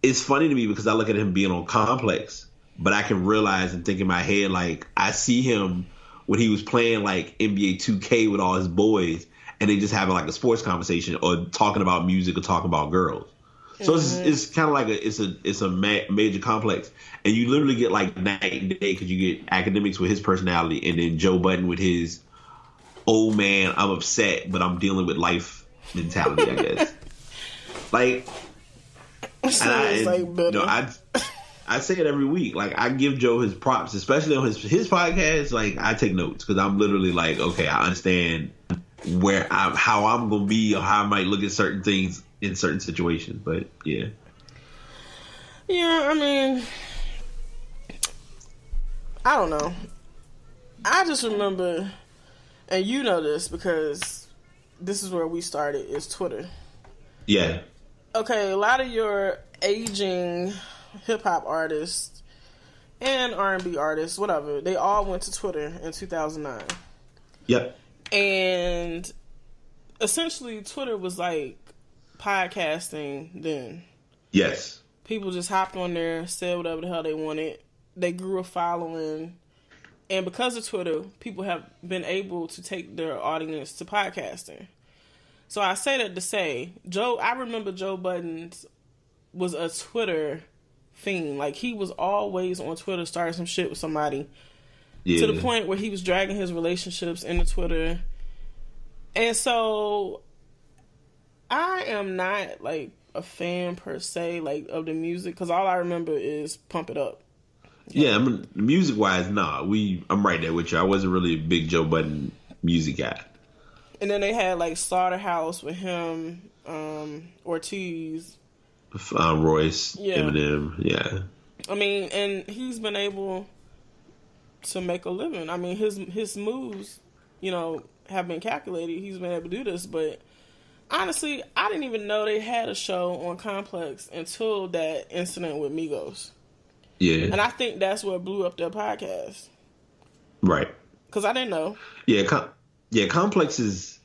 it's funny to me because I look at him being on Complex, but I can realize and think in my head, like, I see him when he was playing like NBA 2K with all his boys, and they just having like a sports conversation or talking about music or talking about girls. So it's kind of like a major complex, and you literally get like night and day because you get academics with his personality, and then Joe Budden with his old man. I'm upset, but I'm dealing with life mentality. I guess. Like, I say it every week. Like, I give Joe his props, especially on his podcast. Like, I take notes because I'm literally like, okay, I understand how I'm gonna be or how I might look at certain things in certain situations. But yeah, I mean, I don't know. I just remember, and you know this because this is where we started, is Twitter. Yeah. Okay, a lot of your aging hip-hop artists and R&B artists, whatever, they all went to Twitter in 2009. Yep. And essentially Twitter was like podcasting then. Yes. People just hopped on there, said whatever the hell they wanted. They grew a following. And because of Twitter, people have been able to take their audience to podcasting. So I say that to say, I remember Joe Budden was a Twitter fiend. Like, he was always on Twitter starting some shit with somebody. Yeah. To the point where he was dragging his relationships into Twitter. And so I am not like a fan per se, like, of the music, because all I remember is Pump It Up. Yeah, I mean, music wise, I'm right there with you. I wasn't really a big Joe Budden music guy. And then they had like Slaughterhouse with him, Ortiz, Royce, Eminem. Yeah. I mean, and he's been able to make a living. I mean, his moves, have been calculated. He's been able to do this, but honestly, I didn't even know they had a show on Complex until that incident with Migos. Yeah. And I think that's what blew up their podcast. Right. Because I didn't know. Yeah, Complex is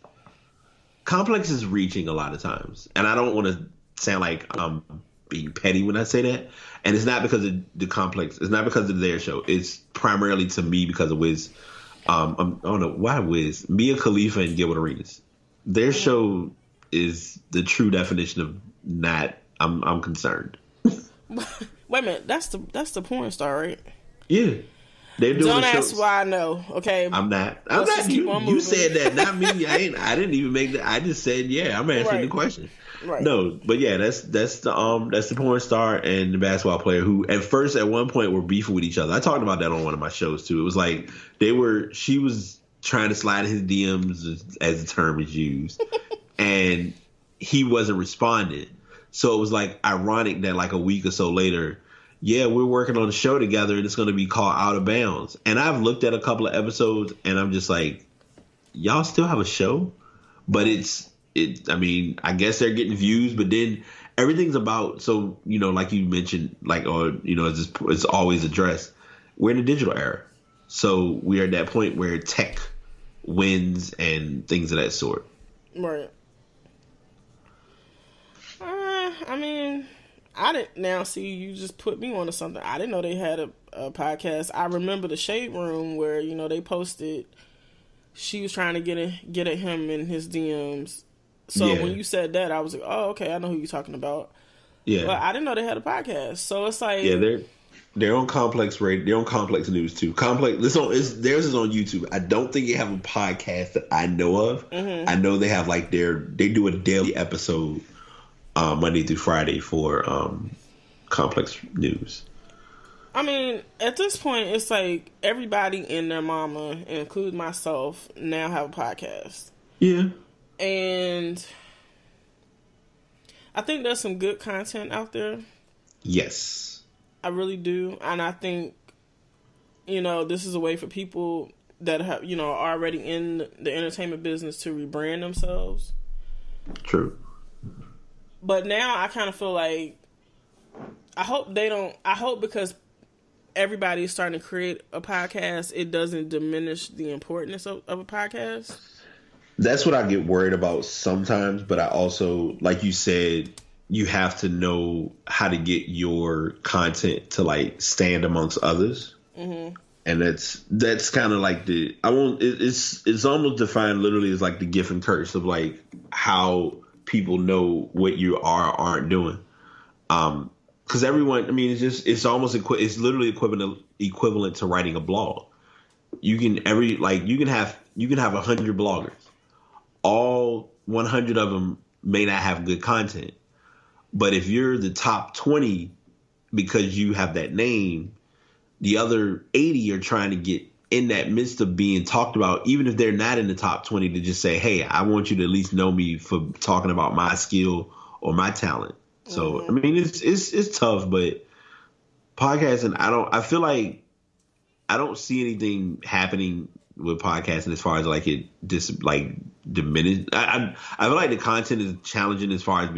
reaching a lot of times. And I don't want to sound like I'm being petty when I say that. And it's not because of the Complex. It's not because of their show. It's primarily to me because of Wiz. I don't know why Wiz. Mia Khalifa and Gilbert Arenas. Their show is the true definition of not. I'm concerned. Wait a minute. That's the porn star, right? Yeah. They're doing Don't ask why I know, okay? I'm not. You said that, not me. I didn't even make that. I just said, yeah, I'm answering the question. Right. No, but yeah, that's the porn star and the basketball player who at one point were beefing with each other. I talked about that on one of my shows too. It was like she was trying to slide his DMs as the term is used, and he wasn't responding. So it was like ironic that like a week or so later, yeah, we're working on a show together and it's going to be called Out of Bounds. And I've looked at a couple of episodes and I'm just like, y'all still have a show? But I mean, I guess they're getting views, but then everything's about, so, like you mentioned, like, or, it's always addressed. We're in a digital era. So we are at that point where tech wins and things of that sort. Right. I mean, I didn't. Now, see, you just put me onto something. I didn't know they had a podcast. I remember the Shade Room where they posted. She was trying to get at him in his DMs. So when you said that, I was like, oh, okay, I know who you're talking about. Yeah, but I didn't know they had a podcast. So it's like, yeah, they're on Complex Radio. They're on Complex News too. Complex. Theirs is on YouTube. I don't think they have a podcast that I know of. Mm-hmm. I know they have like they do a daily episode. Monday through Friday for Complex News. I mean, at this point, it's like everybody and their mama, including myself, now have a podcast. Yeah. And I think there's some good content out there. Yes. I really do. And I think, this is a way for people that have, are already in the entertainment business to rebrand themselves. True. But now I kind of feel like I hope because everybody is starting to create a podcast, it doesn't diminish the importance of a podcast. That's what I get worried about sometimes. But I also, like you said, you have to know how to get your content to like stand amongst others. Mm-hmm. And that's kind of like it's almost defined literally as like the gift and curse of like how people know what you are or aren't doing. Because everyone, I mean, it's almost it's literally equivalent to writing a blog. You can have 100 bloggers. All 100 of them may not have good content, but if you're the top 20 because you have that name, the other 80 are trying to get in that midst of being talked about, even if they're not in the top 20, to just say, hey, I want you to at least know me for talking about my skill or my talent. So, I mean, it's tough, but podcasting, I feel like I don't see anything happening with podcasting as far as like it just like diminished. I feel like the content is challenging as far as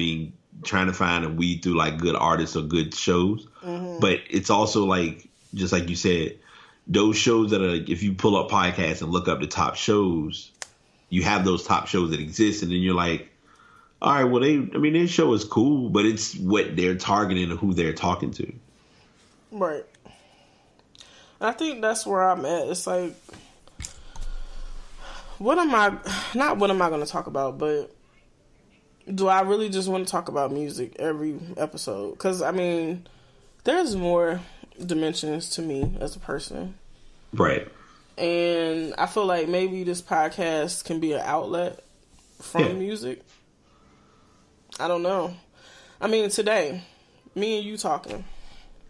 trying to find and weed through like good artists or good shows. But it's also like, just like you said, those shows that are, if you pull up podcasts and look up the top shows, you have those top shows that exist. And then you're like, all right, well, their show is cool, but it's what they're targeting and who they're talking to. Right. I think that's where I'm at. It's like, what am I going to talk about, but do I really just want to talk about music every episode? Because, I mean, there's more dimensions to me as a person. Right. And I feel like maybe this podcast can be an outlet from music. I don't know. I mean, today, me and you talking.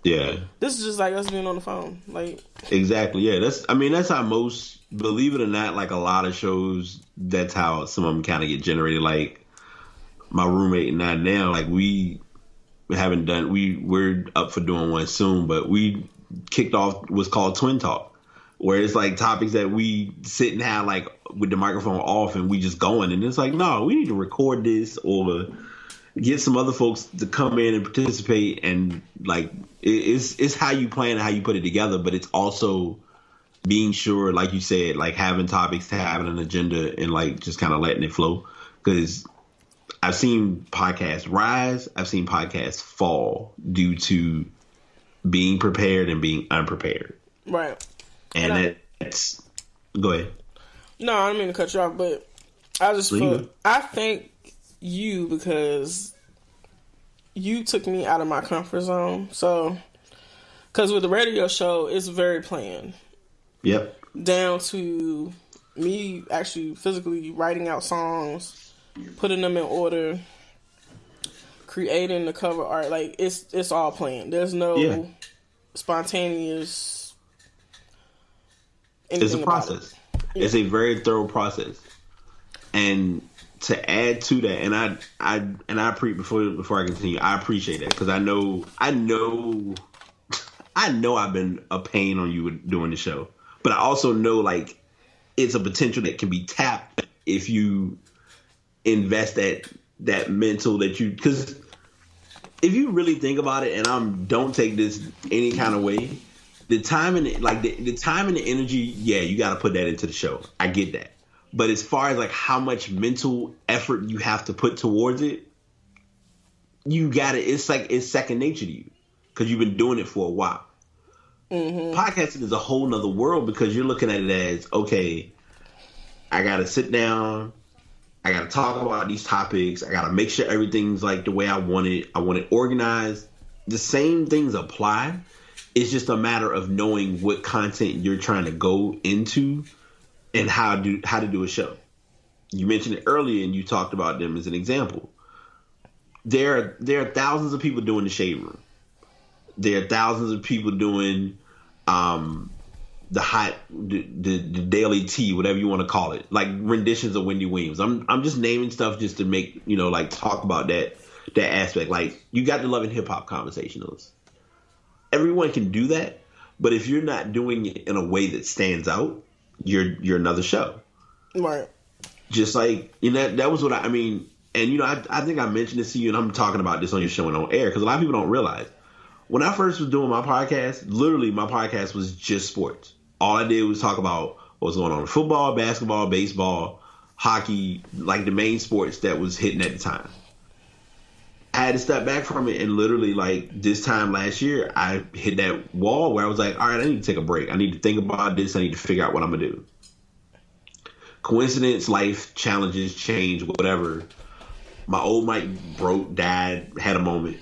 Yeah. This is just like us being on the phone. Like, exactly. Yeah. That's how most, believe it or not, like a lot of shows, that's how some of them kind of get generated. Like my roommate and I now, like we're up for doing one soon, but we kicked off what's called Twin Talk, where it's like topics that we sit and have like with the microphone off and we just going, and it's like, no, we need to record this or get some other folks to come in and participate. And like it's how you plan and how you put it together, but it's also being sure, like you said, like having topics, to having an agenda, and like just kind of letting it flow. Because I've seen podcasts rise, I've seen podcasts fall due to being prepared and being unprepared. Right. And that's go ahead. No, I don't mean to cut you off, but I thank you because you took me out of my comfort zone. So, because with the radio show, it's very planned. Yep. Down to me actually physically writing out songs, putting them in order, creating the cover art. Like it's all planned. There's no spontaneous. It's a process. Yeah. It's a very thorough process. And to add to that, and I before I continue, I appreciate that, because I know I've been a pain on you doing the show, but I also know like it's a potential that can be tapped if you invest that mental that you, because if you really think about it, and don't take this any kind of way, the time and the time and the energy, you got to put that into the show. I get that. But as far as like how much mental effort you have to put towards it, you got it. It's like it's second nature to you because you've been doing it for a while. Mm-hmm. Podcasting is a whole nother world because you're looking at it as, okay, I got to sit down, I got to talk about these topics, I got to make sure everything's like the way I want it. I want it organized. The same things apply. It's just a matter of knowing what content you're trying to go into and how to do a show. You mentioned it earlier, and you talked about them as an example. There are thousands of people doing the Shade Room. There are thousands of people doing the Daily Tea, whatever you want to call it, like renditions of Wendy Williams. I'm just naming stuff just to make like talk about that aspect. Like you got the Love and Hip Hop conversationalists. Everyone can do that, but if you're not doing it in a way that stands out, you're another show. Right. Just like, that was what I mean. And, I think I mentioned this to you, and I'm talking about this on your show and on air, because a lot of people don't realize. When I first was doing my podcast, literally my podcast was just sports. All I did was talk about what was going on in football, basketball, baseball, hockey, like the main sports that was hitting at the time. I had to step back from it, and literally, like, this time last year, I hit that wall where I was like, all right, I need to take a break. I need to think about this. I need to figure out what I'm going to do. Coincidence, life, challenges, change, whatever. My old mic broke, died, had a moment.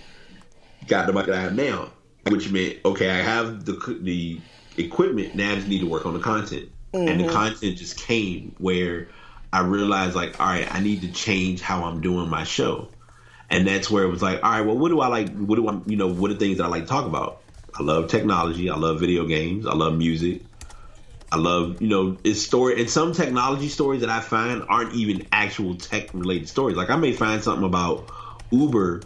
got the mic that I have now, which meant, okay, I have the equipment, now I just need to work on the content. And the content just came where I realized, like, all right, I need to change how I'm doing my show. And that's where it was like, all right, well, what do I like? What are things that I like to talk about? I love technology. I love video games. I love music. I love, it's story. And some technology stories that I find aren't even actual tech related stories. Like I may find something about Uber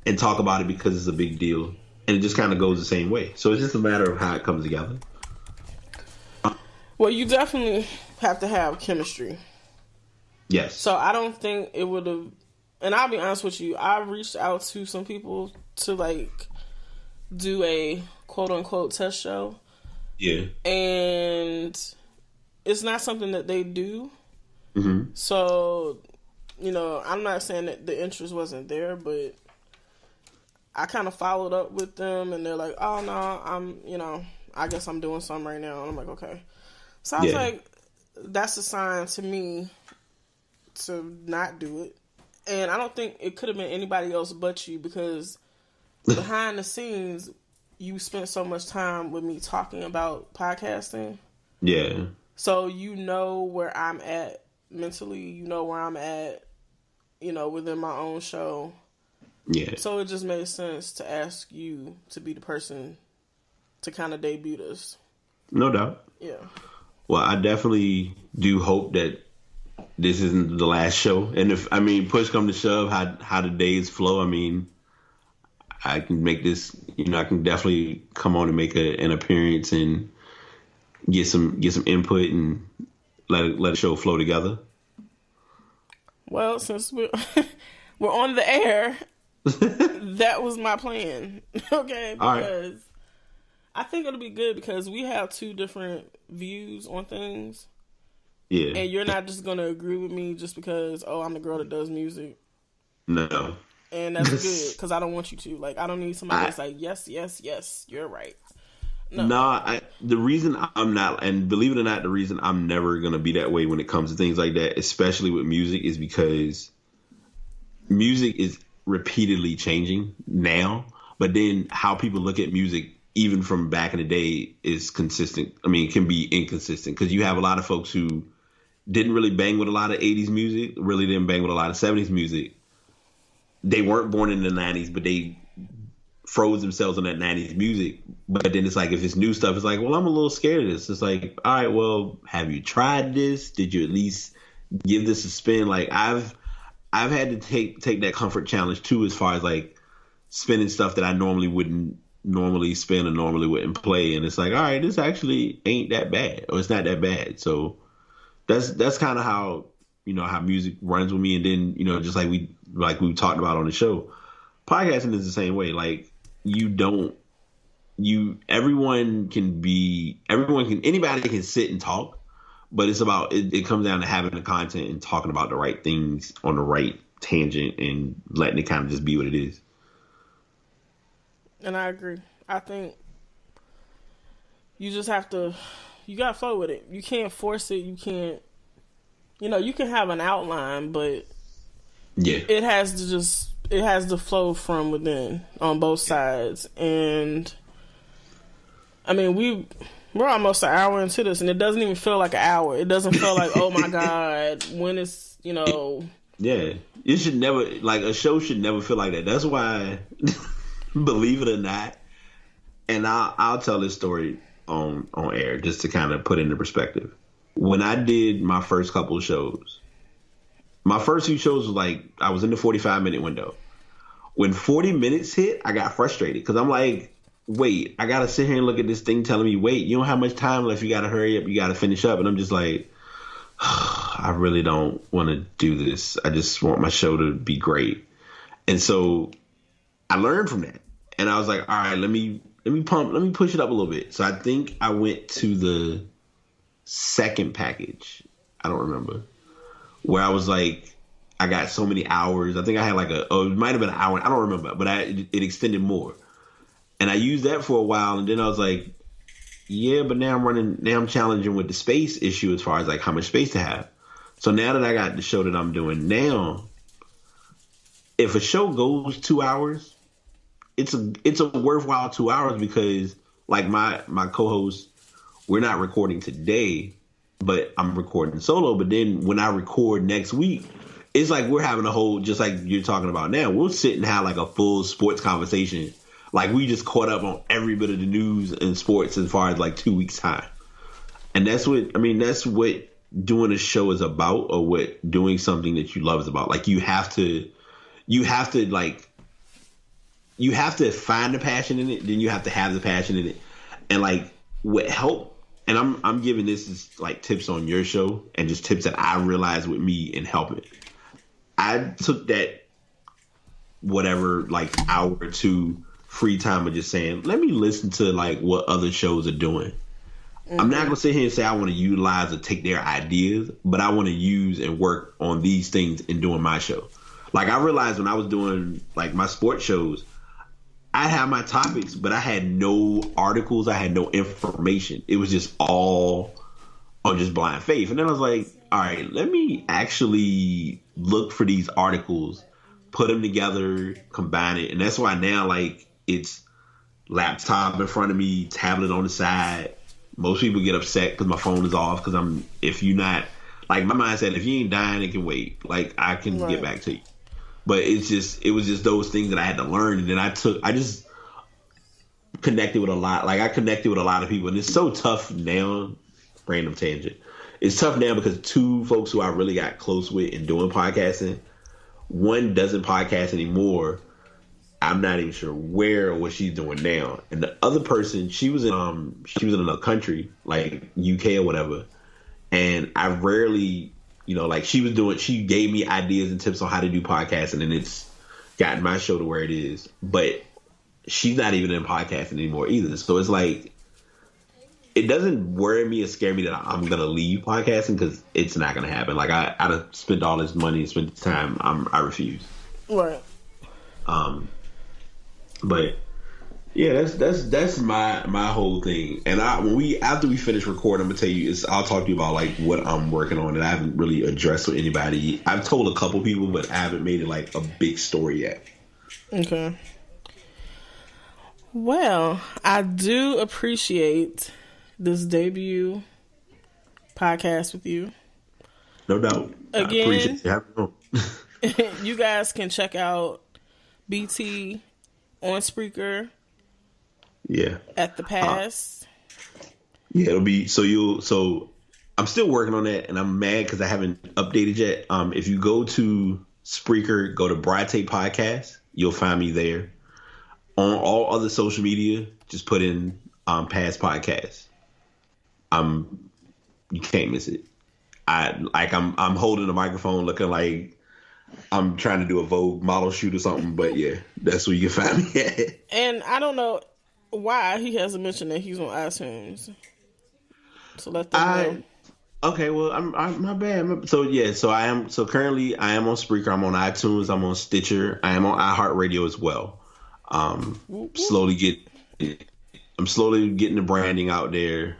and talk about it because it's a big deal. And it just kind of goes the same way. So it's just a matter of how it comes together. Well, you definitely have to have chemistry. Yes. So I don't think it would have, and I'll be honest with you, I reached out to some people to like do a quote unquote test show. Yeah. And it's not something that they do. Mm-hmm. So, I'm not saying that the interest wasn't there, but I kind of followed up with them and they're like, oh no, I guess I'm doing something right now. And I'm like, okay. So I was like, that's a sign to me to not do it. And I don't think it could have been anybody else but you, because behind the scenes, you spent so much time with me talking about podcasting. Yeah. So you know where I'm at mentally. You know where I'm at, within my own show. Yeah. So it just made sense to ask you to be the person to kind of debut this. No doubt. Yeah. Well, I definitely do hope that this isn't the last show. And if, push come to shove, how the days flow, I can make this, I can definitely come on and make an appearance and get some input and let the show flow together. Well, since we're on the air, that was my plan. Okay, because I think it'll be good because we have two different views on things. Yeah. And you're not just gonna agree with me just because, I'm the girl that does music. No. And that's good, because I don't want you to. Like, I don't need somebody that's like, yes, you're right. No. The reason I'm not, and believe it or not, the reason I'm never going to be that way when it comes to things like that, especially with music, is because music is repeatedly changing now. But then how people look at music, even from back in the day, is consistent. Can be inconsistent, because you have a lot of folks who didn't really bang with a lot of 80s music, really didn't bang with a lot of 70s music. They weren't born in the 90s, but they froze themselves on that 90s music. But then it's like, if it's new stuff, it's like, well, I'm a little scared of this. It's like, all right, well, have you tried this? Did you at least give this a spin? Like, I've had to take that comfort challenge too, as far as like spinning stuff that I normally wouldn't normally spin or normally wouldn't play. And it's like, all right, this actually ain't that bad, or it's not that bad. So that's kind of how, how music runs with me. And then, just like we talked about on the show, podcasting is the same way. Like, anybody can sit and talk, but it's about, it comes down to having the content and talking about the right things on the right tangent and letting it kind of just be what it is. And I agree. I think you just have to, you gotta flow with it. You can't force it. You can't, you can have an outline, but it has to flow from within on both sides. And we're almost an hour into this, and it doesn't even feel like an hour. It doesn't feel like, oh my God, when it's, Yeah. It should never, like, a show should never feel like that. That's why, believe it or not, and I'll tell this story on air just to kind of put it into perspective. When I did my first couple of shows, my first few shows was like, I was in the 45-minute window. When 40 minutes hit, I got frustrated because I'm like, wait, I got to sit here and look at this thing telling me, wait, you don't have much time left. You got to hurry up. You got to finish up. And I'm just like, I really don't want to do this. I just want my show to be great. And so I learned from that. And I was like, all right, let me push it up a little bit. So I think I went to the second package. I don't remember. Where I was like, I got so many hours. I think I had like it might have been an hour. I don't remember, but it extended more. And I used that for a while. And then I was like, yeah, but now I'm challenging with the space issue as far as like how much space to have. So now that I got the show that I'm doing now, if a show goes 2 hours, it's a worthwhile 2 hours because like my co-host, we're not recording today, but I'm recording solo. But then when I record next week, it's like we're having a whole, just like you're talking about now, we'll sit and have like a full sports conversation. Like we just caught up on every bit of the news and sports as far as like 2 weeks time. And that's what doing a show is about, or what doing something that you love is about. Like you have to find the passion in it, then you have to have the passion in it. And like what helped, and I'm giving this as like tips on your show and just tips that I realized with me in helping. I took that whatever like hour or two free time of just saying, let me listen to like what other shows are doing. Mm-hmm. I'm not gonna sit here and say I want to utilize or take their ideas, but I want to use and work on these things in doing my show. Like I realized when I was doing like my sports shows, I had my topics, but I had no articles, I had no information. It was just all on just blind faith. And then I was like, all right, let me actually look for these articles, put them together, combine it. And that's why now like it's laptop in front of me, tablet on the side. Most people get upset because my phone is off because if you're not, like my mindset, if you ain't dying, it can wait. Like I can get back to you. But it was just those things that I had to learn. And then I just connected with a lot. Like I connected with a lot of people. And it's so tough now, random tangent. It's tough now because two folks who I really got close with in doing podcasting, one doesn't podcast anymore. I'm not even sure where or what she's doing now. And the other person, she was in another country, like UK or whatever. And I rarely, like she gave me ideas and tips on how to do podcasting, and it's gotten my show to where it is. But she's not even in podcasting anymore either. So it's like, it doesn't worry me or scare me that I'm going to leave podcasting because it's not going to happen. Like I'd spent all this money and spent the time. I refuse. Right. But yeah, that's my whole thing. And after we finish recording, I'm gonna tell you, I'll talk to you about like what I'm working on that I haven't really addressed with anybody. I've told a couple people, but I haven't made it like a big story yet. Okay. Well, I do appreciate this debut podcast with you. No doubt. Again, I appreciate you having me. You guys can check out BT on Spreaker. Yeah. At the pass. Yeah, it'll be so I'm still working on that, and I'm mad because I haven't updated yet. If you go to Spreaker, go to Brite Podcast, you'll find me there. On all other social media, just put in Past Podcast. You can't miss it. I'm holding the microphone looking like I'm trying to do a Vogue model shoot or something, but yeah, that's where you can find me at. And I don't know why he hasn't mentioned that he's on iTunes. So let them know. Okay, well, I'm my bad. So I am. So currently, I am on Spreaker. I'm on iTunes. I'm on Stitcher. I am on iHeartRadio as well. Slowly getting the branding out there.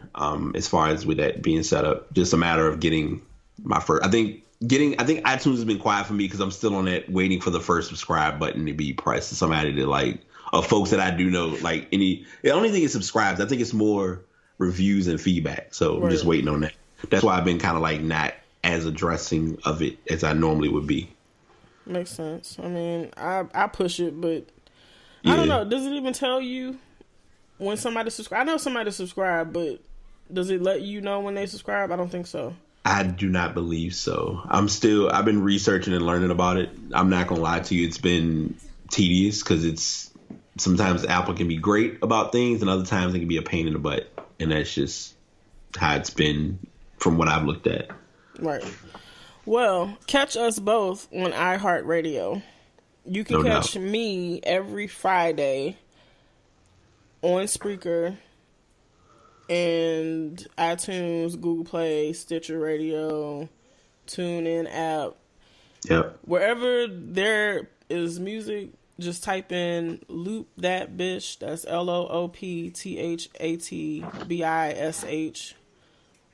As far as with that being set up, just a matter of getting my first. I think iTunes has been quiet for me because I'm still on that waiting for the first subscribe button to be pressed to somebody to like, of folks that I do know. Like the only thing is subscribes. I think it's more reviews and feedback. So I'm just waiting on that. That's why I've been kind of like not as addressing of it as I normally would be. Makes sense. I mean, I push it, but I don't know. Does it even tell you when somebody subscribe? I know somebody subscribed, but does it let you know when they subscribe? I don't think so. I do not believe so. I've been researching and learning about it. I'm not going to lie to you. It's been tedious because sometimes Apple can be great about things and other times it can be a pain in the butt. And that's just how it's been from what I've looked at. Right. Well, catch us both on iHeartRadio. You can catch me every Friday on Spreaker and iTunes, Google Play, Stitcher Radio, TuneIn app. Yep. Wherever there is music, just type in LoopThatBish. That's LoopThatBish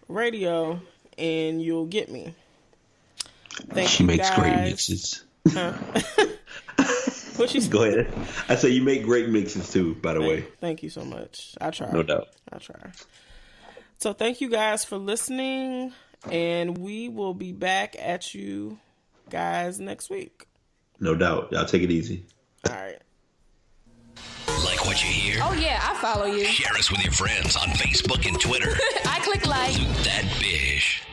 radio, and you'll get me. Thank she you makes guys. great mixes. Huh? What you Go ahead. I say you make great mixes too, by the way. Thank you so much. I try. No doubt. I try. So thank you guys for listening, and we will be back at you guys next week. No doubt. Y'all take it easy. All right. Like what you hear? Oh, yeah, I follow you. Share us with your friends on Facebook and Twitter. I click like. LoopThatBish.